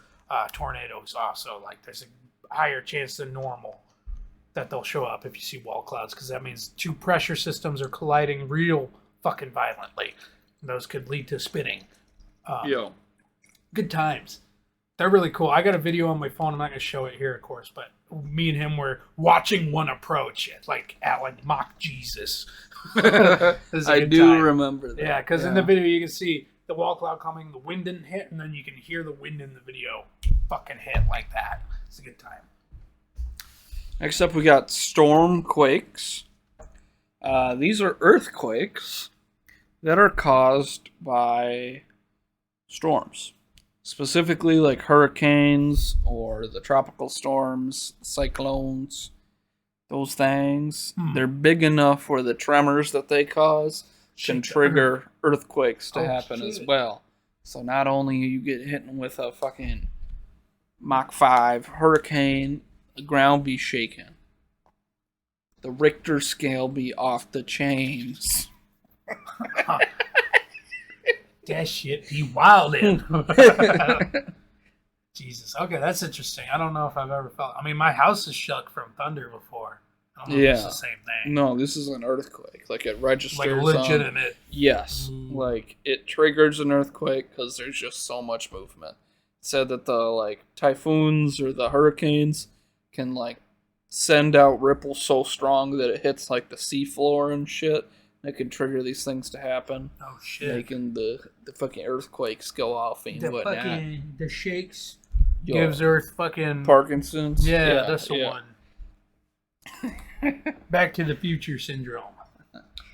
tornadoes also. Like, there's a higher chance than normal that they'll show up if you see wall clouds, because that means 2 pressure systems are colliding real fucking violently. And those could lead to spinning. Good times. They're really cool. I got a video on my phone. I'm not going to show it here, of course, but me and him were watching one approach at like Mach Jesus. I do remember that. Yeah, because in the video you can see the wall cloud coming, the wind didn't hit, and then you can hear the wind in the video fucking hit like that. It's a good time. Next up, we got storm quakes. These are earthquakes that are caused by storms. Specifically like hurricanes or the tropical storms, cyclones, those things. They're big enough where the tremors that they cause can trigger earthquakes to happen as well. So not only you get hit with a fucking Mach 5 hurricane, the ground be shaken. The Richter scale be off the chains. That shit be wildin'. Jesus. Okay, that's interesting. I don't know if I've ever felt... I mean, my house is shook from thunder before. I don't know if it's the same thing. No, this is an earthquake. Like, it registers like legitimate. Yes. Like, it triggers an earthquake because there's just so much movement. It said that the, like, typhoons or the hurricanes can, like, send out ripples so strong that it hits, like, the seafloor and shit. It can trigger these things to happen. Oh shit! Making the fucking earthquakes go off and whatnot. The shakes gives Earth fucking Parkinson's. Yeah, that's the one. Back to the Future syndrome.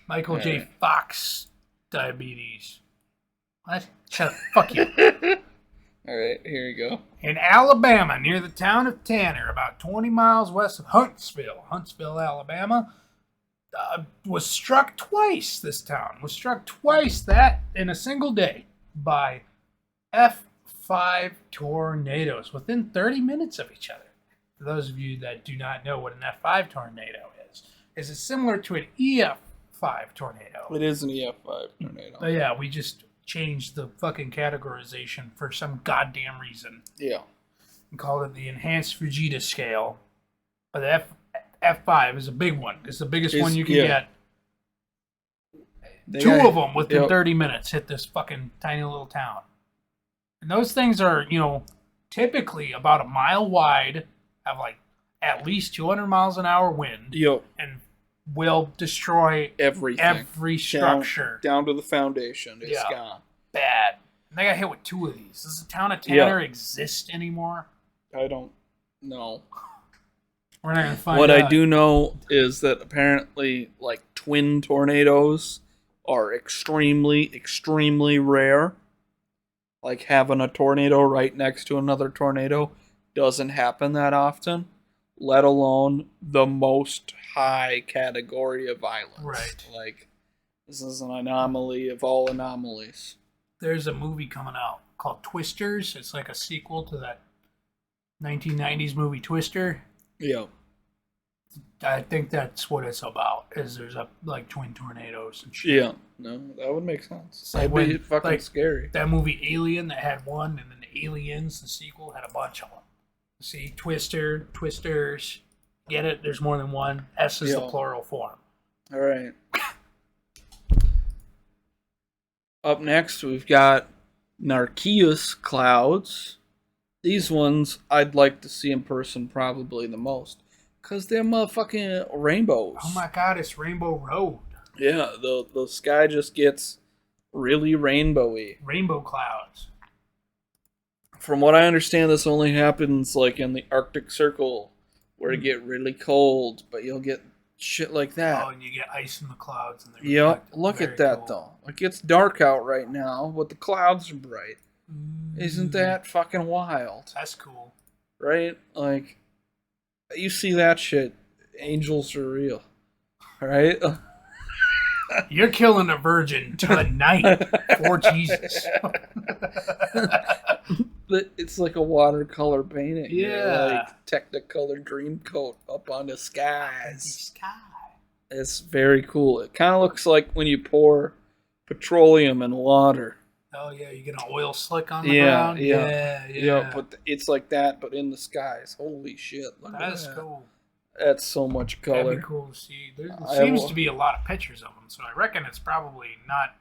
Michael J. Fox diabetes. What? Shut up. Fuck you. All right, here you go. In Alabama, near the town of Tanner, about 20 miles west of Huntsville, Alabama. Was struck twice, this town. Was struck twice that in a single day by F5 tornadoes within 30 minutes of each other. For those of you that do not know what an F5 tornado is it similar to an EF5 tornado? It is an EF5 tornado. But yeah, we just changed the fucking categorization for some goddamn reason. Yeah. And called it the Enhanced Fujita scale. But the F5 is a big one. It's the biggest one you can get. Two of them within 30 minutes hit this fucking tiny little town. And those things are, typically about a mile wide, have like at least 200 miles an hour wind, and will destroy everything. Every structure. Down to the foundation. It's gone. Bad. And they got hit with 2 of these. Does the town of Tanner exist anymore? I don't know. We're not gonna find what out. I do know is that apparently, like, twin tornadoes are extremely, extremely rare. Like, having a tornado right next to another tornado doesn't happen that often, let alone the most high category of violence. Right. Like, this is an anomaly of all anomalies. There's a movie coming out called Twisters. It's like a sequel to that 1990s movie Twister. Yeah. I think that's what it's about. Is there's like twin tornadoes and shit. Yeah. No, that would make sense. like That'd be when- fucking like- scary. That movie Alien that had one, and then Aliens, the sequel, had a bunch of them. See, Twister, Twisters. Get it? There's more than one. S is the Yeah. plural form. All right. Up next, we've got Narcissus clouds. These ones I'd like to see in person probably the most. Because they're motherfucking rainbows. Oh my god, it's Rainbow Road. Yeah, the sky just gets really rainbowy. Rainbow clouds. From what I understand, this only happens like in the Arctic Circle, where it get really cold, but you'll get shit like that. Oh, and you get ice in the clouds. And Yep, look at that though. Like it's dark out right now, but the clouds are bright. Isn't that fucking wild? That's cool. Right? Like, you see that shit, angels are real. Right? You're killing a virgin tonight for Jesus. But it's like a watercolor painting. Yeah. Like Technicolor Dreamcoat up on the skies. Sky. It's very cool. It kind of looks like when you pour petroleum in water. Oh yeah, you get an oil slick on the Yeah, ground. yeah. Yeah. But it's like that, but in the skies. Holy shit. Look at That's that. cool. That's so much That'd color. be cool to see. There I seems will- to be a lot of pictures of them, so I reckon it's probably not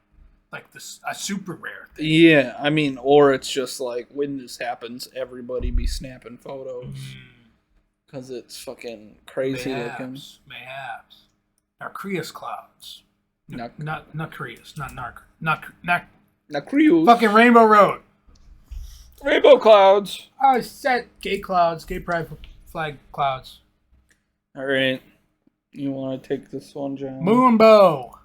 like this a super rare thing. Yeah, I mean, or it's just like when this happens, everybody be snapping photos because it's fucking crazy looking. Mayhaps. Narcissus clouds. Not Not Narcissus, not Crew. fucking Rainbow Road. Rainbow clouds. I said gay clouds, gay pride flag clouds. All right, you want to take this one, John? Moonbow.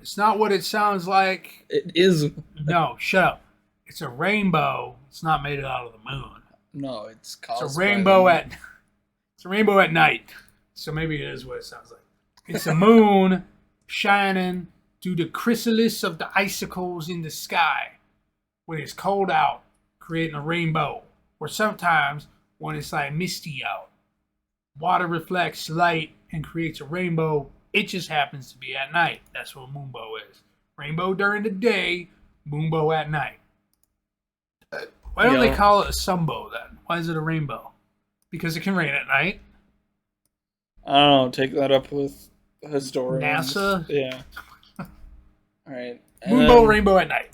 It's not what it sounds like. It is. No, shut up. It's a rainbow. It's not made out of the moon. No, it's It's caused a by rainbow the- at. It's a rainbow at night. So maybe it is what it sounds like. It's a moon shining through the chrysalis of the icicles in the sky when it's cold out, creating a rainbow. Or sometimes when it's like misty out, water reflects light and creates a rainbow. It just happens to be at night. That's what moonbow is. Rainbow during the day, moonbow at night. Why don't they Yeah. call it a sunbow then? Why is it a rainbow? Because it can rain at night. I don't know. Take that up with historians. NASA? Yeah. All right. And Moonbow, then rainbow at night.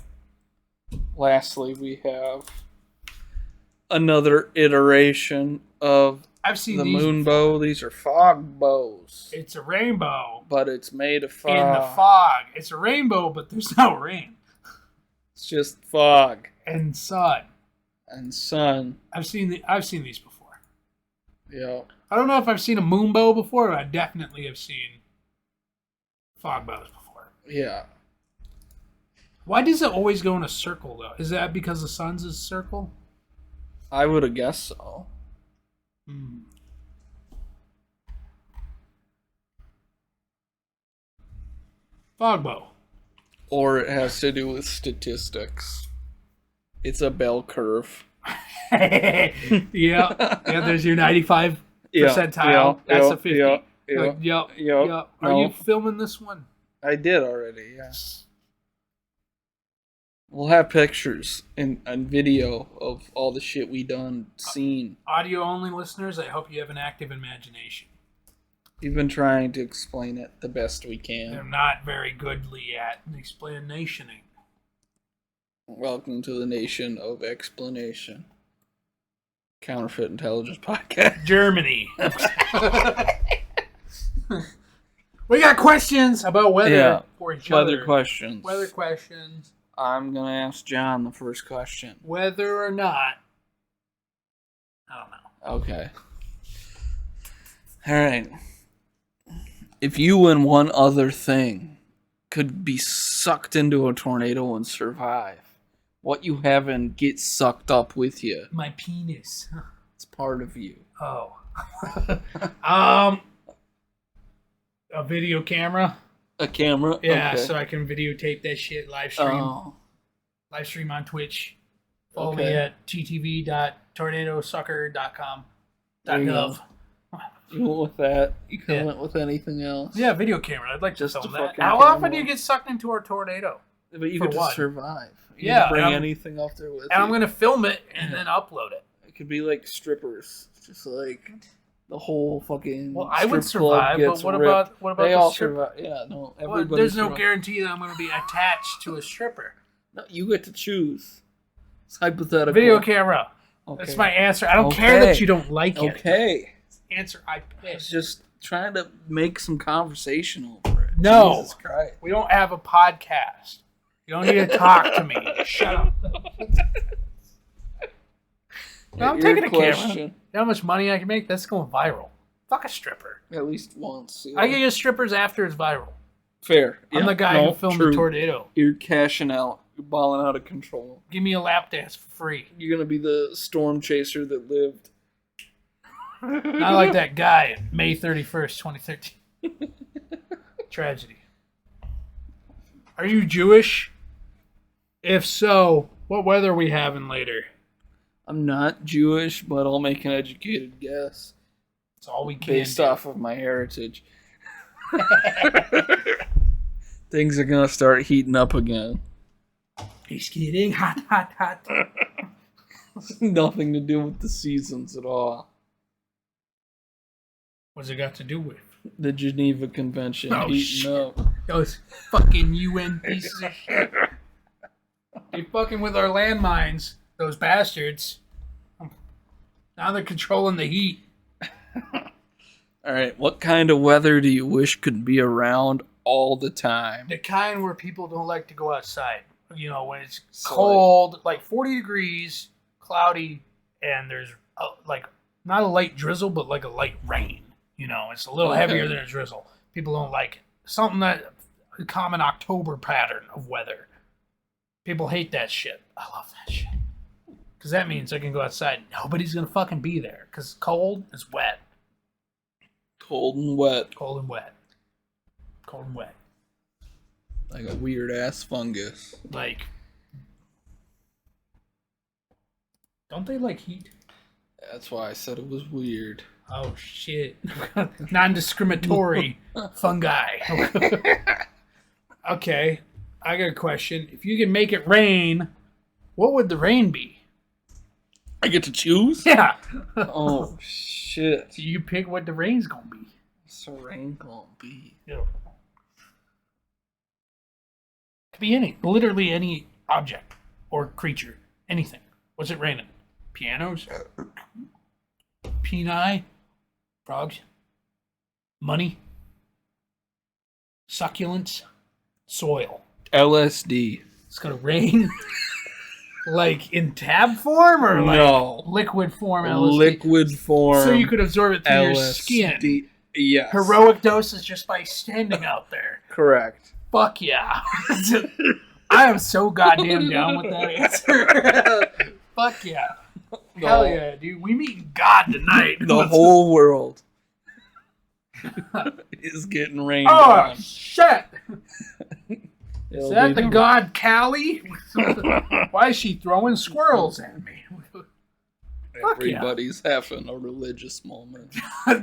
lastly, we have another iteration of I've seen the these. moon bow. These are fog bows, It's a rainbow but it's made of fog. in the fog. It's a rainbow, but there's no rain It's just fog and sun. and sun. I've seen these before. Yeah. I don't know if I've seen a moonbow before, but I definitely have seen fog bows before. Yeah. Why does it always go in a circle though? Is that because the sun's a circle? I would have guessed so. Fog bow. Or it has to do with statistics. It's a bell curve. Yeah, there's your 95 percentile. That's a 50. Yeah. Yep. Yep. Are No. you filming this one? I did already, yes. We'll have pictures and video of all the shit we done, seen. Audio only listeners, I hope you have an active imagination. We've been trying to explain it the best we They're can. not very goodly at explanationing. Welcome to the nation of explanation. Counterfeit Intelligence Podcast. Germany. We got questions about weather Yeah, for each Weather other. questions. Weather questions. I'm going to ask John the first question. Whether or not. I don't know. Okay. All right. If you and one other thing could be sucked into a tornado and survive, what you have and get sucked up with you, My penis. it's part of you. Oh. A video camera. A camera? Yeah, Okay. so I can videotape that shit, live stream. Oh, Live stream on Twitch. Follow me Okay. at ttv.tornadosucker.com. There you .gov. You went with that. You could have Yeah. went with anything else. Yeah, video camera. I'd like Just to film a that. fucking How often camera. do you get sucked into a tornado? But you For could what? just survive. You Yeah, could bring and I'm- anything up there with And I'm you. gonna film it and then upload it. It could be like strippers. Just like the whole fucking. Well, I would strip club survive, but gets what ripped. about They the all strip? survive. Yeah, no. Well, Everybody. there's no survive. guarantee that I'm gonna be attached to a stripper. No, you get to choose. It's hypothetical. Video camera. Okay. That's my answer. I don't care that Okay. you don't like it. Okay. Answer I I picked. was just trying to make some conversation over it. No. Jesus Christ. We don't have a podcast. You don't need to talk to me. Shut up. No, I'm Your taking a camera. question. You know how much money I can make? That's going viral. Fuck a stripper. At least once. Yeah. I can get strippers after it's viral. Fair. I'm Yeah, the guy no, who filmed true. the tornado. You're cashing out. You're balling out of control. Give me a lap dance for free. You're gonna be the storm chaser that lived. Not like that guy, May 31st, 2013. Tragedy. Are you Jewish? If so, what weather are we having later? I'm not Jewish, but I'll make an educated guess That's all we can based do. off of my heritage. Things are gonna start heating up again. He's kidding. Hot, hot, hot. Nothing to do with the seasons at all. What's it got to do with? The Geneva Convention Oh, heating shit. up. Those fucking UN pieces of shit. They fucking with our landmines, those bastards. Now they're controlling the heat. All right, what kind of weather do you wish could be around all the time? The kind where people don't like to go outside. You know, when it's So, cold, like 40 degrees, cloudy, and there's like not a light drizzle, but like a light rain. You know, it's a little Okay. heavier than a drizzle. People don't like it. Something that a common October pattern of weather. People hate that shit. I love that shit. Because that means I can go outside. Nobody's going to fucking be there. Because cold is wet. Cold and wet, Cold and wet. Cold and wet. like a weird ass fungus. Like, don't they like heat? That's why I said it was weird. Oh, shit. Non-discriminatory fungi. Okay. I got a question. If you could make it rain, what would the rain be? I get to choose? Yeah. Oh, shit. So you pick what the rain's gonna be. What's the rain gonna be? Yeah. Could be any, literally any object or creature, anything. What's it raining? Pianos? Peni? Frogs? Money? Succulents? Soil. LSD. It's gonna rain. Like in tab form or like No. liquid form LSD? Liquid form. So you could absorb it through your LSD. skin. Yes. Heroic doses just by standing out there. Correct. Fuck yeah. I am so goddamn down with that answer. Fuck yeah. Hell yeah, dude. We meet God tonight. The whole world is getting rained Oh, on. shit. It'll Is that be the god Callie? Why is she throwing squirrels at me? Fuck yeah. Everybody's having a religious moment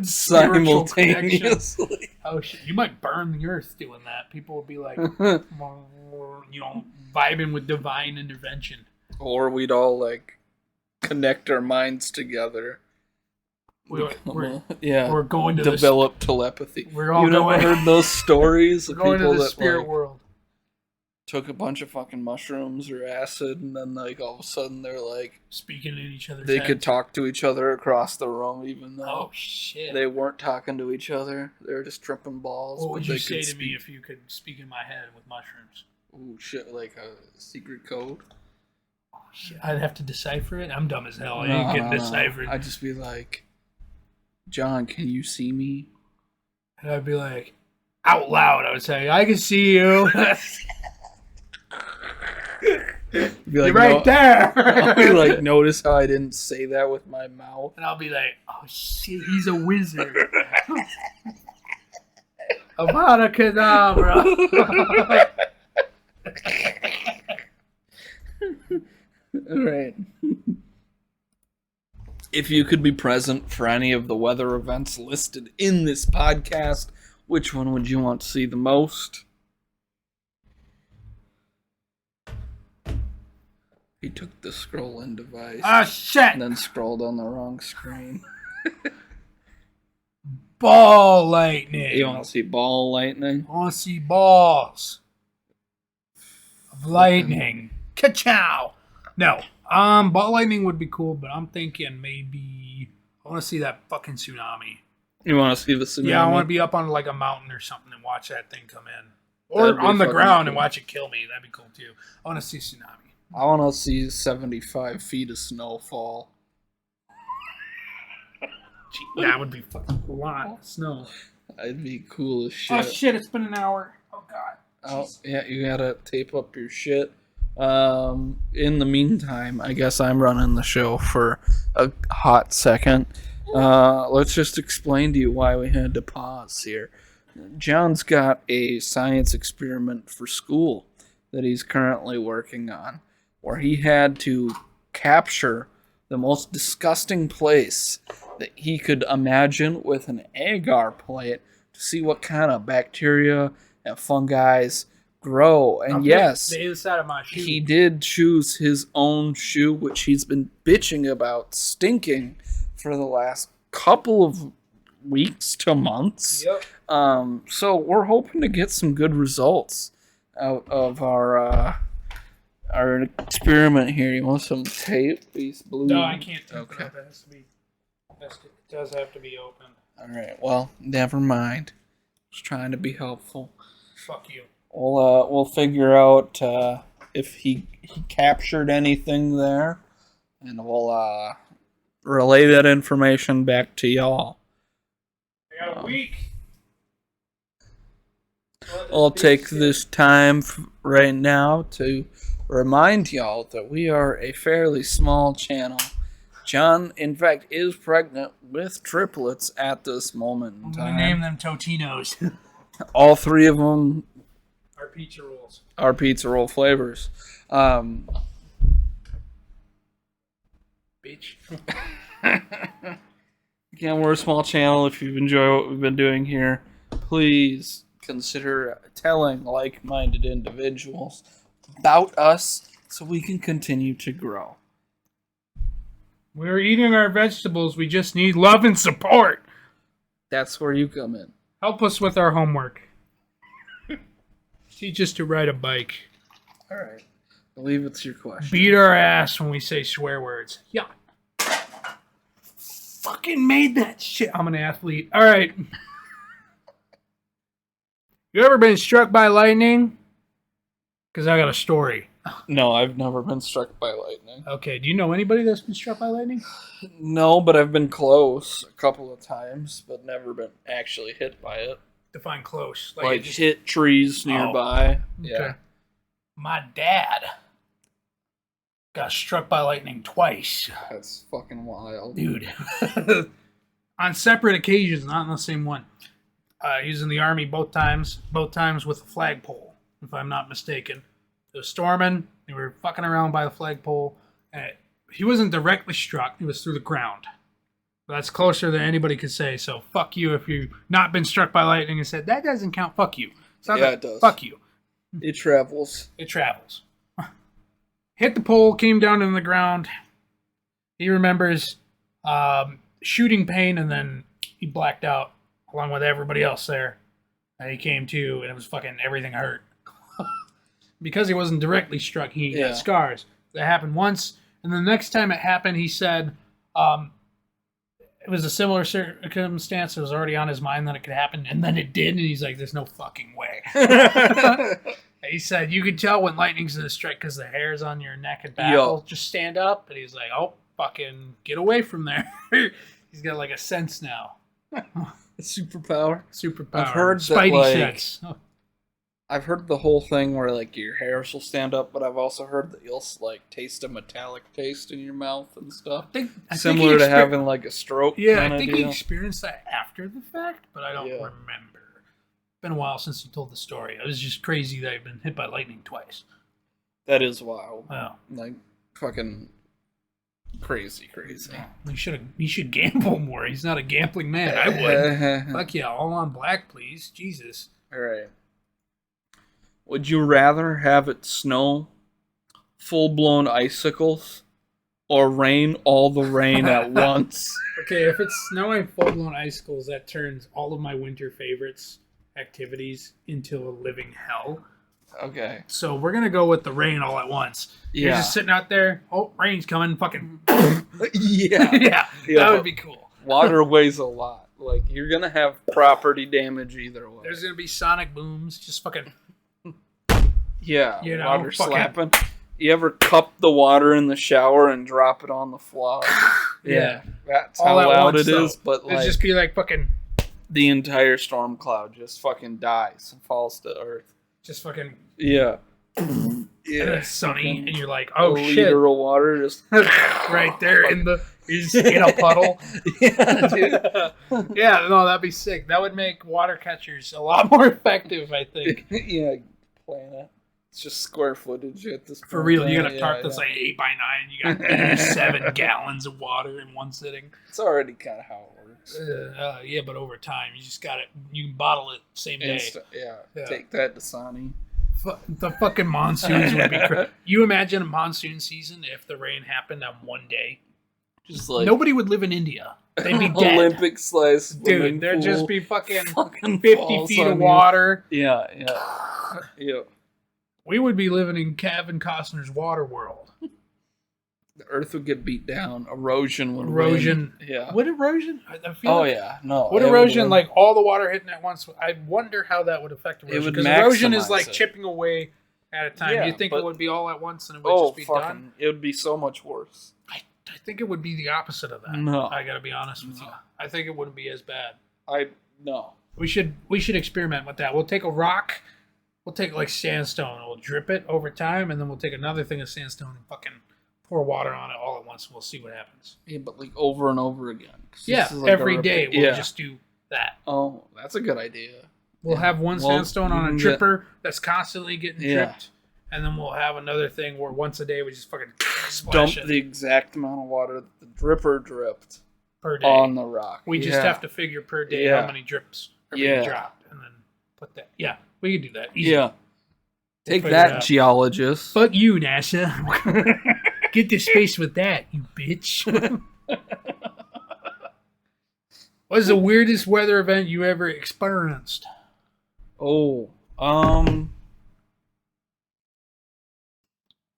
Spiritual connection. simultaneously. Oh shit! You might burn the earth doing that. People will be like, you know, vibing with divine intervention. Or we'd all like connect our minds together. We're Yeah. going to Develop telepathy. We're all You never going- heard those stories the, of we're going people to the that spirit like, world. took a bunch of fucking mushrooms or acid, and then like all of a sudden they're like Speaking in each other's they heads. could talk to each other across the room, even though Oh shit! they weren't talking to each other. They were just tripping balls. What but would they you say could to me speak. if you could speak in my head with mushrooms? Ooh, shit, like a secret code? Shit, I'd have to decipher it. I'm dumb as hell. I No, ain't getting no, no. deciphered. I'd just be like, John, can you see me? And I'd be like, out loud, I would say, I can see you. Be You're right there. I'll be like, notice how I didn't say that with my mouth? And I'll be like, oh shit, he's a wizard. Avada Kedavra. All right. If you could be present for any of the weather events listed in this podcast, which one would you want to see the most? He took the scroll-in device Ah, shit! and then scrolled on the wrong screen. Ball lightning. You want to see ball lightning? I want to see balls of lightning. Ka-chow! No. Ball lightning would be cool, but I'm thinking maybe I want to see that fucking tsunami. You want to see the tsunami? Yeah, I want to be up on like a mountain or something and watch that thing come in. Or That'd be on the fucking ground cool. and watch it kill me. That'd be cool too. I want to see tsunami. I want to see 75 feet of snowfall. Gee, that would be fucking a lot of snow. That'd be cool as shit. Oh shit, it's been an hour. Oh god. Oh, yeah, you gotta tape up your shit. In the meantime, I guess I'm running the show for a hot second. Let's just explain to you why we had to pause here. John's got a science experiment for school that he's currently working on, where he had to capture the most disgusting place that he could imagine with an agar plate to see what kind of bacteria and fungi grow. And yes, the inside of my shoe. he did choose his own shoe, which he's been bitching about stinking for the last couple of weeks to months. Yep. So we're hoping to get some good results out of our experiment here. You want some tape? These blue. No, I can't take Okay. it up. It has to be. It does have to be open. All right. Well, never mind. Just trying to be helpful. Fuck you. We'll figure out if he captured anything there, and we'll relay that information back to y'all. I got a week. I'll take this time right now to remind y'all that we are a fairly small channel. John, in fact, is pregnant with triplets at this moment in I'm time. gonna name them Totinos. All three of them Our pizza rolls. are pizza roll flavors. Bitch. Again, we're a small channel. If you enjoy what we've been doing here, please consider telling like-minded individuals about us so we can continue to grow. We're eating our vegetables. We just need love and support. That's where you come in. Help us with our homework. Teach us to ride a bike. All right. I believe it's your question. Beat our ass when we say swear words. Yeah. Fucking made that shit. I'm an athlete. All right. You ever been struck by lightning? Because I got a story. No, I've never been struck by lightning. Okay, do you know anybody that's been struck by lightning? No, but I've been close a couple of times, but never been actually hit by it. Define close. Like it just- hit trees nearby. Yeah. Okay. My dad got struck by lightning twice. That's fucking wild. Dude. On separate occasions, not on the same one. He was in the army both times with a flagpole, if I'm not mistaken. It was storming, they were fucking around by the flagpole, and he wasn't directly struck, he was through the ground. That's closer than anybody could say, so fuck you if you've not been struck by lightning and said, that doesn't count, fuck you. It's not Yeah, that- it does. Fuck you. It travels. It travels. Hit the pole, came down in the ground. He remembers shooting pain, and then he blacked out along with everybody else there. And he came to, and it was fucking everything hurt. Because he wasn't directly struck, he Yeah. got scars. That happened once, and the next time it happened, he said it was a similar circumstance. It was already on his mind that it could happen, and then it did, and he's like, there's no fucking way. He said, you could tell when lightning's going to strike because the hairs on your neck and back Yo. will just stand up. And he's like, oh, fucking get away from there. He's got like a sense now. Superpower. Superpower. I've heard that, Spidey like, sense. Oh, I've heard the whole thing where like your hairs will stand up, but I've also heard that you'll like taste a metallic taste in your mouth and stuff. I think Similar to having like a stroke. Yeah, I kinda think he deal. experienced that after the fact, but I don't Yeah. remember. Been a while since he told the story. It was just crazy that he'd been hit by lightning twice. That is wild. Wow. Like fucking Crazy. He should gamble more. He's not a gambling man. I would. Fuck yeah, all on black, please. Jesus. All right. Would you rather have it snow, full-blown icicles, or rain all the rain at once? Okay, if it's snowing full-blown icicles, that turns all of my winter favorites activities into a living hell. Okay. So we're gonna go with the rain all at once. You're Yeah. just sitting out there. Oh, rain's coming! Fucking Yeah. yeah, that would be cool. Water weighs a lot. Like, you're gonna have property damage either way. There's gonna be sonic booms. Just fucking Yeah, you know, water fucking- slapping. You ever cup the water in the shower and drop it on the floor? Yeah. That's all how at loud once, it though. is. But It'd like, just be like fucking, the entire storm cloud just fucking dies and falls to earth. just fucking. Yeah. And Yeah. it's sunny, and you're like, A oh shit, liter of water just right there in the he's in a puddle. Yeah, dude. Yeah, no, that'd be sick. That would make water catchers a lot more effective, I think. Yeah, planet. It's just square footage at this point. For real, you got a Yeah, tarp yeah. that's like 8x9. You got 87 gallons of water in one sitting. It's already kind of how it works. Yeah, but over time, you just got it. You can bottle it same day. Yeah. Yeah. Take that, Dasani. The fucking monsoons would be crazy. You imagine a monsoon season if the rain happened on one day? Just like Nobody would live in India. They'd be dead. Olympic slice. swimming Dude, there'd pool, just be fucking 50 falls feet on of you. water. Yeah. Yeah. We would be living in Kevin Costner's water world. The earth would get beat down. Erosion would Erosion. win. Yeah. What erosion? I feel Oh like- yeah. No. What it would erosion? win. Like all the water hitting at once. I wonder how that would affect erosion. would Because erosion is maximize like it. chipping away at a time. Yeah, you think it but- would be all at once and it would Oh just be fucking! done? It would be so much worse. I think it would be the opposite of that. No. I gotta be honest with you. I think it wouldn't be as bad. No. We should experiment with that. We'll take a rock, we'll take like sandstone, and we'll drip it over time, and then we'll take another thing of sandstone and fucking pour water on it all at once, and we'll see what happens. Yeah, but like over and over again. 'Cause Yeah, this is like every a day repeat- we'll yeah. just do that. Oh, that's a good idea. We'll have one Well, sandstone on a you can dripper that's constantly getting Yeah. dripped, and then we'll have another thing where once a day we just fucking Dump splash it the exact amount of water that the dripper dripped per day. on the rock. We just Yeah. have to figure per day Yeah. how many drips are Yeah. being dropped, and then put that. Yeah, we can do that. Easy. Yeah. Take figure it that, out. geologist. Fuck you, NASA. Get to space with that, you bitch. What's the weirdest weather event you ever experienced?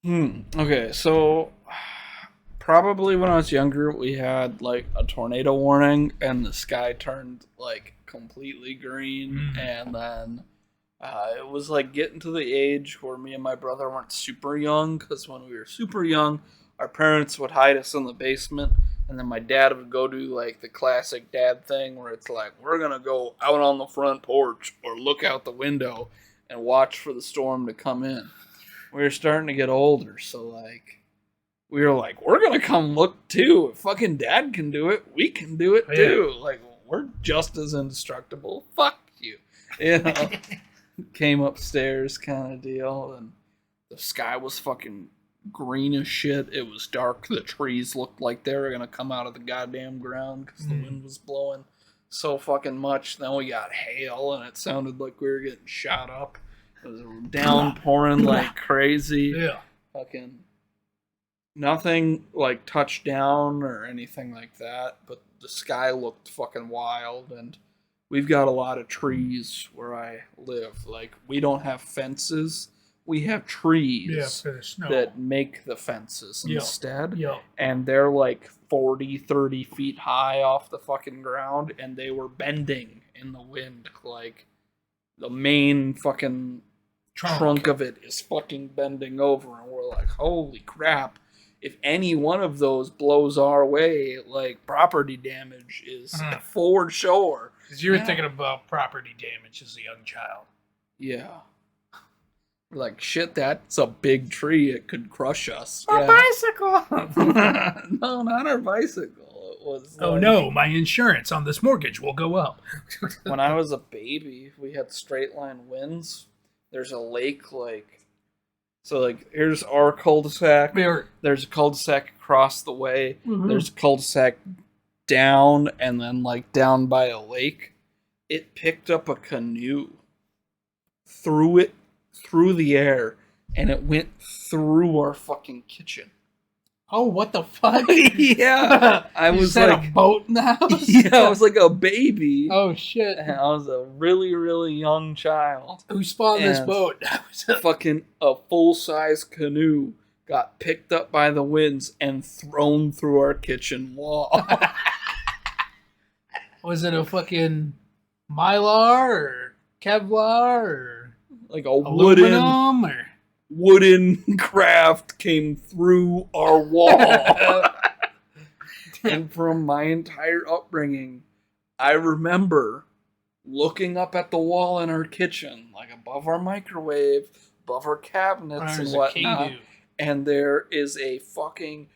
Okay, so probably when I was younger, we had like a tornado warning, and the sky turned like completely green, and then it was like getting to the age where me and my brother weren't super young, because when we were super young, our parents would hide us in the basement, and then my dad would go do like the classic dad thing where it's like, we're gonna go out on the front porch or look out the window and watch for the storm to come in. We were starting to get older, so like we were like, we're gonna come look too. If fucking dad can do it, we can do it Yeah. too. Like, we're just as indestructible. Fuck you. You know? Came upstairs kind of deal, and the sky was fucking green as shit. It was dark. The trees looked like they were gonna come out of the goddamn ground because the wind was blowing so fucking much. Then we got hail, and it sounded like we were getting shot up. It was downpouring like crazy. Yeah. Fucking nothing like touched down or anything like that, but the sky looked fucking wild, and we've got a lot of trees where I live. Like, we don't have fences, we have trees Yeah, for the snow. that make the fences Yeah. instead. Yeah. And they're like 40, 30 feet high off the fucking ground, and they were bending in the wind. Like, the main fucking trunk of it is fucking bending over, and we're like, holy crap. If any one of those blows our way, like, property damage is for sure. Because you were thinking about property damage as a young child. Yeah. We're like, shit, that's a big tree. It could crush us. A bicycle! No, not our bicycle. It was Oh like, no, my insurance on this mortgage will go up. when I was a baby, we had straight line winds. There's a lake like So like, here's our cul-de-sac. Or, There's a cul-de-sac across the way. Mhm. There's a cul-de-sac down, and then like down by a lake. It picked up a canoe, threw it through the air, and it went through our fucking kitchen. oh, what the fuck? Yeah, I You was just had like, a boat in the house? yeah, I was like a baby. Oh, shit. And I was a really, really young child. Who spawned this And- boat? Fucking a full-size canoe got picked up by the winds and thrown through our kitchen wall. Was it a fucking Mylar or Kevlar or Like a aluminum or... wooden craft came through our wall. And from my entire upbringing, I remember looking up at the wall in our kitchen, like above our microwave, above our cabinets and There's a whatnot, K-Do. and there is a fucking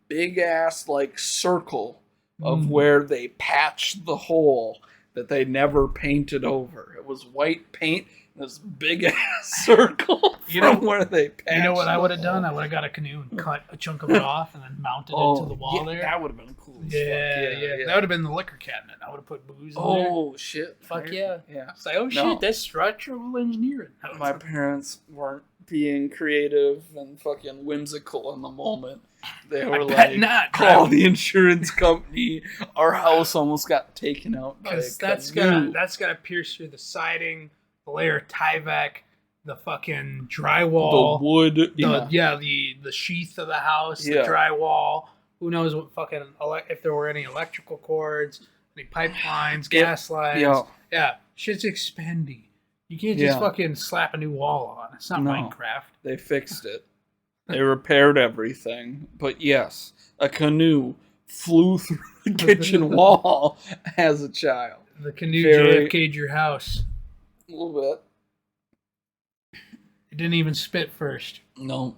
big ass like circle of Mm. where they patched the hole that they never painted over. It was white paint, this big ass circle You know- from where they patched. You know what I the would have done? hole. I would have got a canoe and cut a chunk of it off and then mounted it to the wall yeah, there. That would have been cool. as fuck. Yeah. That would have been the liquor cabinet. I would have put booze in there. Oh shit! Fuck yeah. Yeah. It's like, oh No. shit, that's structural engineering. My parents weren't being creative and fucking whimsical in the moment. They were bet like, not, call Kyle. the insurance company. Our house almost got taken out by a Because that's canoe. gonna pierce through the siding, the layer of Tyvek, the fucking drywall, the wood. the sheath of the house, Yeah. the drywall. Who knows what fucking if there were any electrical cords, any pipelines, gas lines. Yeah. Yeah, shit's expendy. You can't just Yeah. fucking slap a new wall on. It's not No. Minecraft. They fixed it. They repaired everything. But yes, a canoe flew through the kitchen wall as a child. The canoe Very- JFK'd your house. A little bit. It didn't even spit first. No.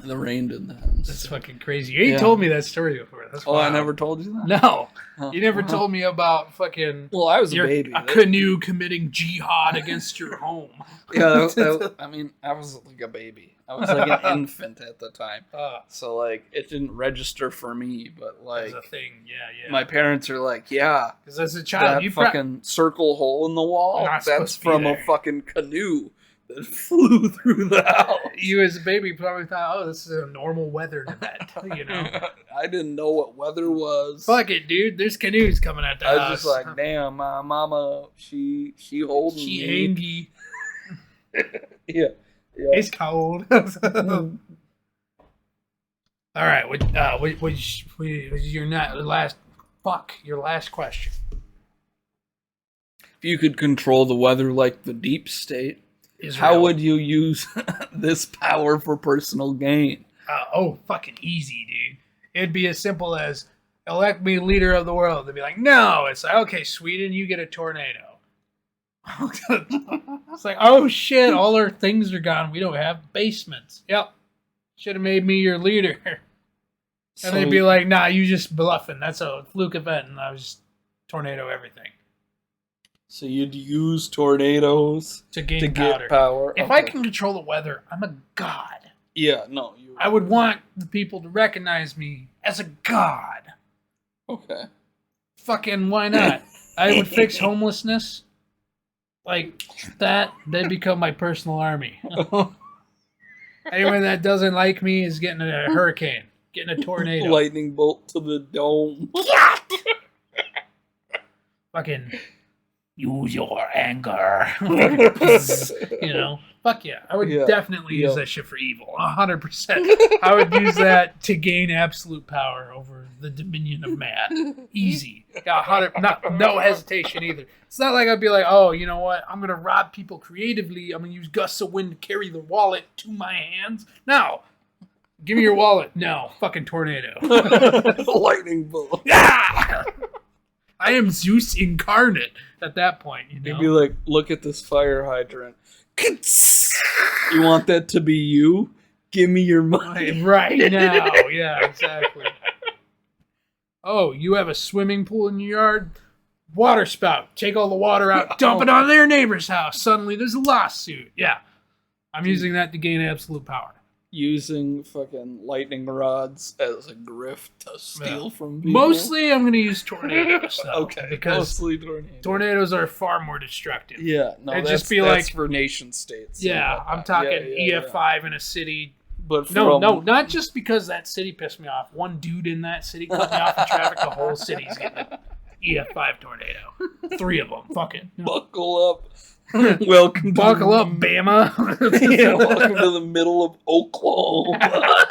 The rain did that. That's fucking crazy. You ain't Yeah. told me that story before. That's Oh, I wild. never told you that? No, Huh. you never Uh-huh. told me about fucking Well, I was a your baby. a canoe committing jihad against your home. Yeah, I mean, I was like a baby. I was like an infant at the time. So, like, it didn't register for me, but, As like, a thing, yeah. my parents are like, yeah, Because as a child, that you fucking circle hole in the wall, Not supposed that's to be from a there. fucking canoe that flew through the house. you as a baby probably thought, oh, this is a normal weather event. You know, I didn't know what weather was. fuck it, dude. There's canoes coming at the I house. was just like, damn, my mama, she holding she me. angry. Yeah. It's cold. All right, which your last question? If you could control the weather like the deep state, Israel. how would you use this power for personal gain? Fucking easy, dude. It'd be as simple as elect me leader of the world. They'd be like, no. It's like, okay, Sweden, you get a tornado. It's like, oh shit, all our things are gone. We don't have basements. Yep. Should have made me your leader. And they'd be like, nah, you just bluffing. That's a fluke event. And I was just tornado everything so you'd use tornadoes to gain to powder. get power. If I can control the weather, I'm a god. Yeah, no. You, I would want the people to recognize me as a god. okay. Fucking why not? I would fix homelessness. Like that, they'd become my personal army. Anyone that doesn't like me is getting a hurricane, getting a tornado. Lightning bolt to the dome. Fucking use your anger. You know? Fuck yeah. I would Yeah. definitely use Yeah. that shit for evil. 100%. I would use that to gain absolute power over the dominion of man. Easy. Yeah, no hesitation either. It's not like I'd be like, oh, you know what? I'm going to rob people creatively. I'm going to use gusts of wind to carry the wallet to my hands. No. Give me your wallet. No. Fucking tornado. Lightning bolt. Yeah! I am Zeus incarnate at that point, you know? You'd be like, look at this fire hydrant. You want that to be you? Give me your money. Right now. Yeah, exactly. Oh, you have a swimming pool in your yard? Water spout. Take all the water out, dump it on their neighbor's house. Suddenly there's a lawsuit. Yeah. I'm using that to gain absolute power. Using fucking lightning rods as a grift to steal from people. Mostly, I'm going to use tornadoes, though. Okay, Because mostly tornadoes. tornadoes are far more destructive. Yeah, no, It'd that's, just be that's like- for nation states. Yeah, I'm talking EF5 in a city. But No, from, not just because that city pissed me off. One dude in that city cut me off in traffic. The whole city's getting an EF5 tornado. 3 of them. Fuck it. buckle up. Welcome Buckle to up, Bama. yeah, welcome to the middle of Oklahoma.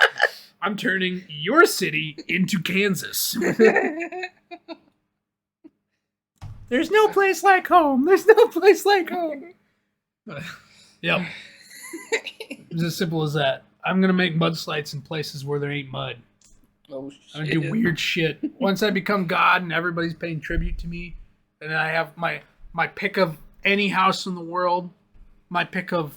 I'm turning your city into Kansas. There's no place like home. There's no place like home. Yep. It's as simple as that. I'm going to make mudslides in places where there ain't mud. Oh, I'm going to do weird shit. Once I become God and everybody's paying tribute to me, and I have my pick of any house in the world, my pick of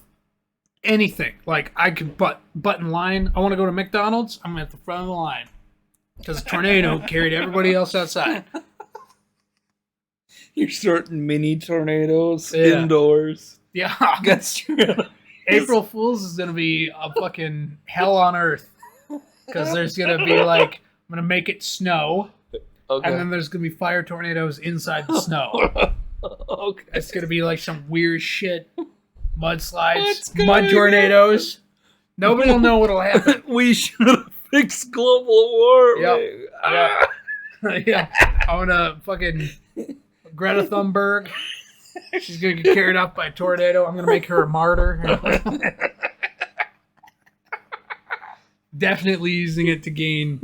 anything. Like, I could button line. I want to go to McDonald's. I'm at the front of the line. Because a tornado carried everybody else outside. You're starting mini tornadoes Yeah. indoors. Yeah. That's true. April Fool's is going to be a fucking hell on earth. Because there's going to be like, I'm going to make it snow. Okay. And then there's going to be fire tornadoes inside the snow. Okay. It's going to be like some weird shit. Mudslides, What's going mud on? tornadoes. Nobody will know what'll happen. We should have fixed global war. Yep. man. Yeah. Yeah. I want to fucking Greta Thunberg. She's going to get carried off by a tornado. I'm going to make her a martyr. Definitely using it to gain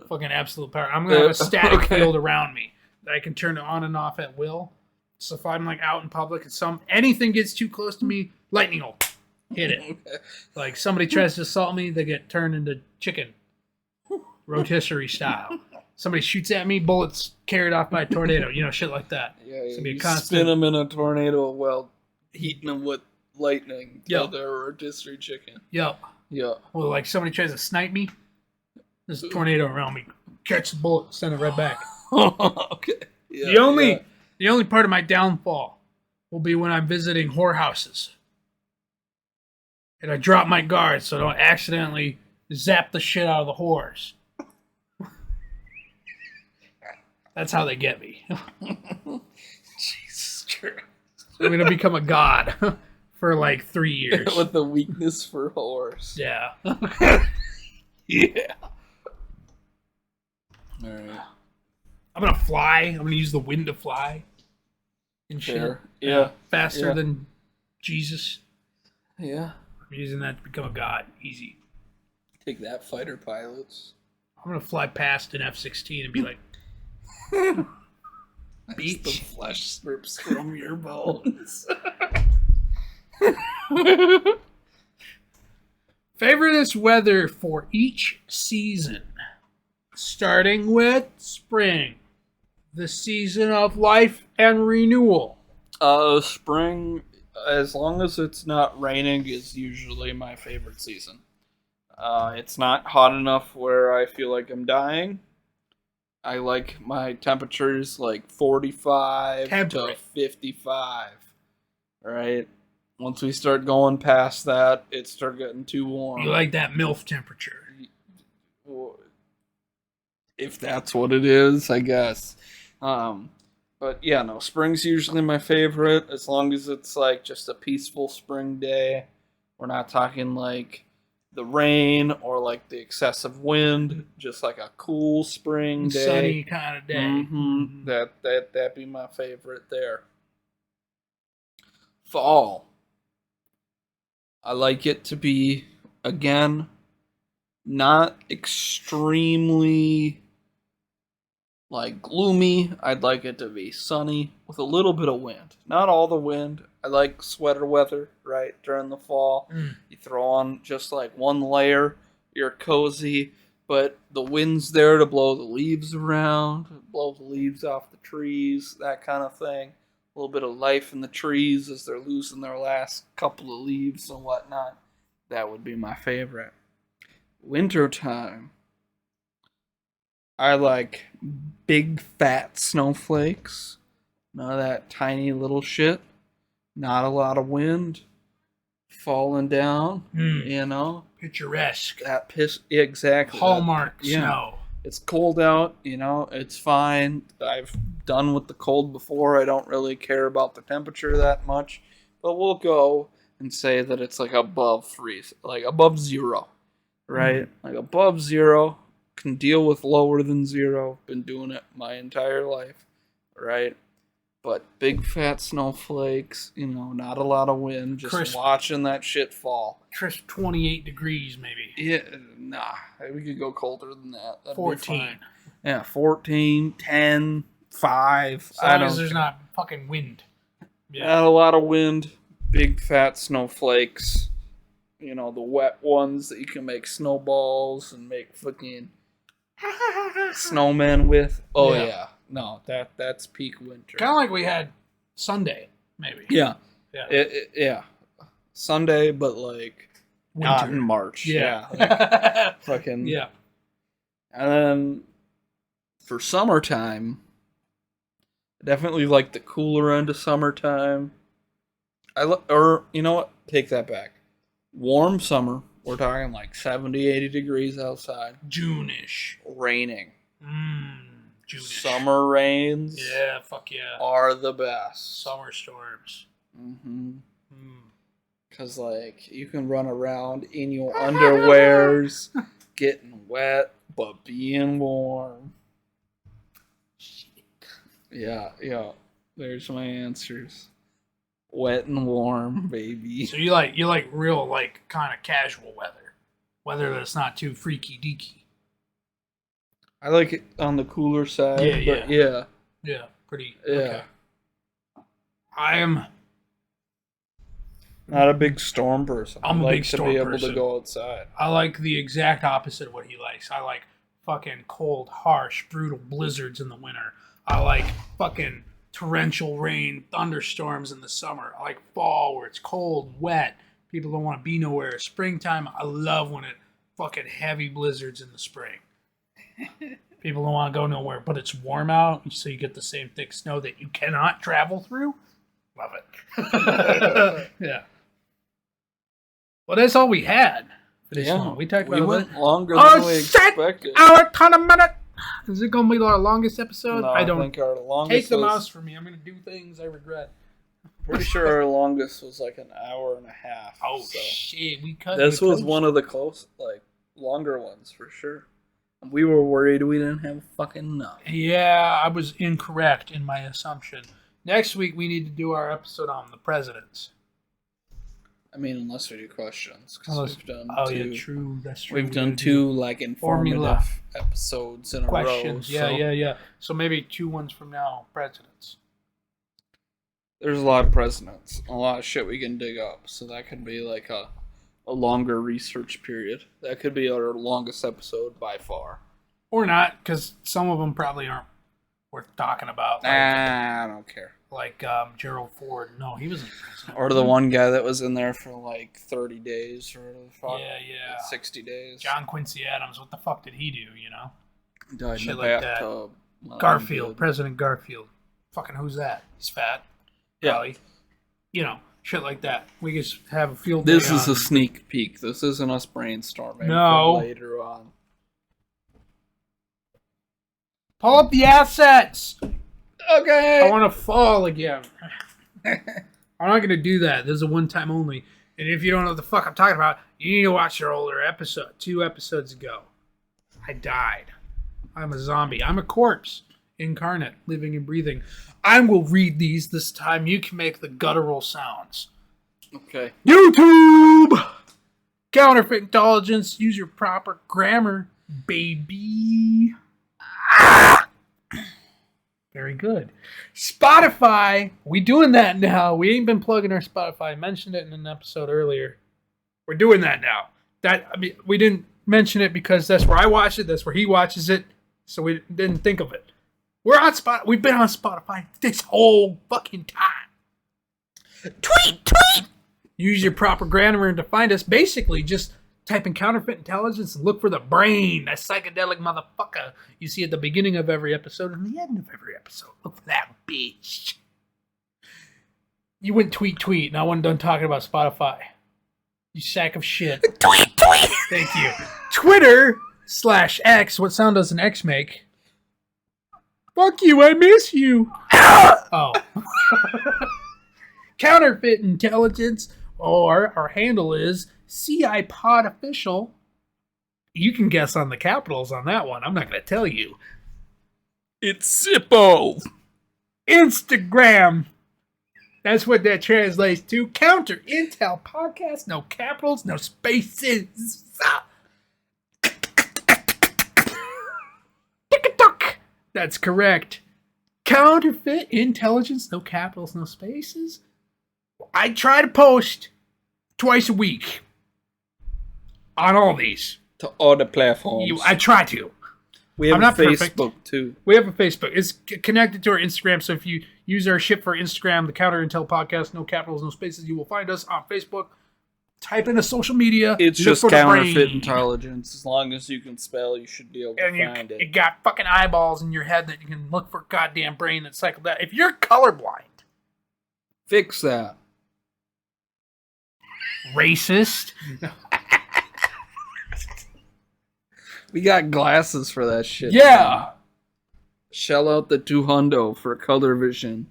fucking absolute power. I'm going to have a static Okay. field around me that I can turn on and off at will. So if I'm like out in public and anything gets too close to me, lightning will hit it. Like somebody tries to assault me, they get turned into chicken. Rotisserie style. Somebody shoots at me, bullets carried off by a tornado. You know, shit like that. Yeah, It's gonna be a you constant- spin them in a tornado while heating them with lightning. Till Yep. they're a rotisserie chicken. Yep. Yeah. Well, like somebody tries to snipe me, there's a tornado around me. Catch the bullet, send it right back. Okay. Yeah, The only part of my downfall will be when I'm visiting whorehouses. And I drop my guard so I don't accidentally zap the shit out of the whores. That's how they get me. Jesus Christ. I'm going to become a god for like 3 years. With the weakness for horse. Yeah. Yeah. All right. I'm going to fly. I'm going to use the wind to fly. And shit. Fair. Yeah. Faster Yeah. than Jesus. Yeah. I'm using that to become a god. Easy. Take that, fighter pilots. I'm going to fly past an F-16 and be like, The beach. flesh strips from your bones. Favoriteest weather for each season. Starting with spring. The season of life and renewal. Spring, as long as it's not raining, is usually my favorite season. It's not hot enough where I feel like I'm dying. I like my temperatures like 45 to Temperate. 55. Right? Once we start going past that, it starts getting too warm. You like that MILF temperature. If that's what it is, I guess. But yeah, no, spring's usually my favorite, as long as it's like just a peaceful spring day. We're not talking like the rain or like the excessive wind, just like a cool spring day. Sunny kind of day. Mm-hmm. That'd be my favorite there. Fall. I like it to be, again, not extremely like gloomy. I'd like it to be sunny with a little bit of wind. Not all the wind. I like sweater weather, right, during the fall. Mm. You throw on just like one layer, you're cozy, but the wind's there to blow the leaves around, blow the leaves off the trees, that kind of thing. A little bit of life in the trees as they're losing their last couple of leaves and whatnot. That would be my favorite. Wintertime. I like big fat snowflakes. None of that tiny little shit. Not a lot of wind. falling down. Mm. You know, Picturesque. that piss exactly. Hallmark yeah. snow. It's cold out. You know, it's fine. I've done with the cold before. I don't really care about the temperature that much, but we'll go and say that it's like above freeze, like above zero, right? Like above zero. Can deal with lower than zero. Been doing it my entire life, right? But big fat snowflakes, you know, not a lot of wind, just Crisp. watching that shit fall. Crisp 28 degrees, maybe. Yeah, nah, we could go colder than that. That'd 14. Be fine. Yeah, 14, 10, 5. As long as there's not fucking wind. Yeah. Not a lot of wind, big fat snowflakes. You know, the wet ones that you can make snowballs and make fucking snowmen with. Oh yeah. No, that's peak winter. Kind of like we had Sunday, maybe. Yeah. Yeah. Yeah. Sunday, but like not in March. Yeah. Like, fucking. Yeah. And then for summertime, definitely like the cooler end of summertime. Or you know what? Take that back. Warm summer. We're talking like 70, 80 degrees outside. June-ish. Raining. June-ish. Summer rains. Yeah, fuck yeah. Are the best. Summer storms. Because, like, you can run around in your underwears, getting wet, but being warm. Yeah. There's my answers. Wet and warm, baby. So you like real, like, kind of casual weather that's not too freaky deaky. I like it on the cooler side. But yeah. Yeah, pretty. Yeah. Okay. I am not a big storm person. I'm a like big to storm be able person. to go outside. I like the exact opposite of what he likes. I like fucking cold, harsh, brutal blizzards in the winter. I like fucking torrential rain, thunderstorms in the summer. I like fall where it's cold, wet. People don't want to be nowhere. Springtime, I love when it fucking heavy blizzards in the spring. People don't want to go nowhere, but it's warm out, so you get the same thick snow that you cannot travel through. Love it. Yeah. Well, that's all we had for this one. We talked about we went it. longer than we expected. Our ton of minute. Is it going to be our longest episode? No, I don't think our longest. Take the mouse from me. I'm going to do things I regret. Pretty sure our longest was like an hour and a half. Oh so. Shit, we cut. This was one of the close, like longer ones for sure. We were worried we didn't have fucking enough. Yeah, I was incorrect in my assumption. Next week we need to do our episode on the presidents. I mean, unless we do questions, because we've done. Yeah, true. That's true. We've done two like informative episodes in questions. a row. Yeah. So maybe 2 ones from now, presidents. There's a lot of presidents, a lot of shit we can dig up. So that could be like a longer research period. That could be our longest episode by far. Or not, because some of them probably aren't worth talking about. Like, I don't care. Like Gerald Ford. No, he wasn't president. Or the one guy that was in there for like 30 days or whatever the fuck. Yeah. 60 days. John Quincy Adams. What the fuck did he do, you know? Died shit in a like bathtub. that. Garfield. President Garfield. Fucking who's that? He's fat. Yeah. Probably. You know. Shit like that. We just have a field day This is on. a sneak peek. This isn't us brainstorming No. for later on. Pull up the assets! Okay! I want to fall again. I'm not going to do that. This is a one-time only. And if you don't know what the fuck I'm talking about, you need to watch your older episode. 2 episodes ago. I died. I'm a zombie. I'm a corpse. Incarnate. Living and breathing. I will read these this time. You can make the guttural sounds. Okay. YouTube! Counterfeit intelligence. Use your proper grammar, baby. Ah! Very good. Spotify. We doing that now. We ain't been plugging our Spotify. I mentioned it in an episode earlier. We're doing that now. We didn't mention it because that's where I watch it. That's where he watches it. So we didn't think of it. We're on Spotify. We've been on Spotify this whole fucking time. Tweet. Use your proper grammar to find us. Basically, just type in counterfeit intelligence and look for the brain, that psychedelic motherfucker you see at the beginning of every episode and the end of every episode. Look for that bitch. You went tweet, and I wasn't done talking about Spotify. You sack of shit. Tweet, tweet. Thank you. Twitter/X. What sound does an X make? Fuck you, I miss you. Oh. Counterfeit Intelligence, or our handle is CI Pod Official. You can guess on the capitals on that one. I'm not going to tell you. It's Zippo. Instagram. That's what that translates to. Counter Intel Podcast. No capitals, no spaces. TikTok. That's correct. Counterfeit Intelligence. No capitals, no spaces. I try to post twice a week on all these. To all the platforms. I try to. We have I'm a not perfect. Facebook too. We have a Facebook. It's connected to our Instagram. So if you use our ship for Instagram, the Counter Intel Podcast, no capitals, no spaces, you will find us on Facebook. Type in a social media. It's look just for the counterfeit brain. intelligence. As long as you can spell, you should be able to And find you it. got fucking eyeballs in your head that you can look for goddamn brain that cycled out. If you're colorblind, Fix that. racist. We got glasses for that shit. Yeah. Man. Shell out the $200 for color vision.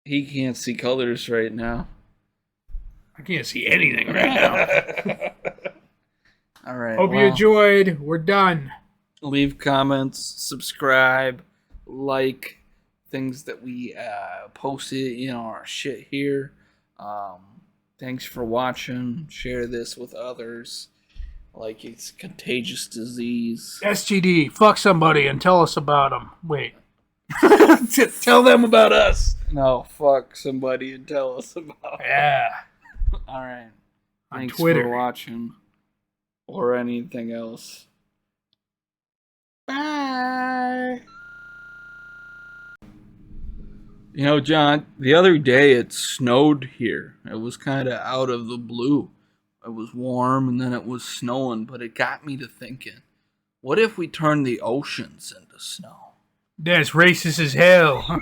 He can't see colors right now. I can't see anything right now. All right. Hope you well, enjoyed. We're done. leave comments, subscribe, like things that we posted, our shit here. Thanks for watching. Share this with others. Like it's contagious disease. STD. Fuck somebody and tell us about them. Wait. Tell them about us. No, fuck somebody and tell us about. Yeah. All right. On Thanks Twitter. for watching, or anything else. Bye. John, the other day it snowed here. It was kind of out of the blue. It was warm and then it was snowing, but it got me to thinking, what if we turned the oceans into snow? That's racist as hell.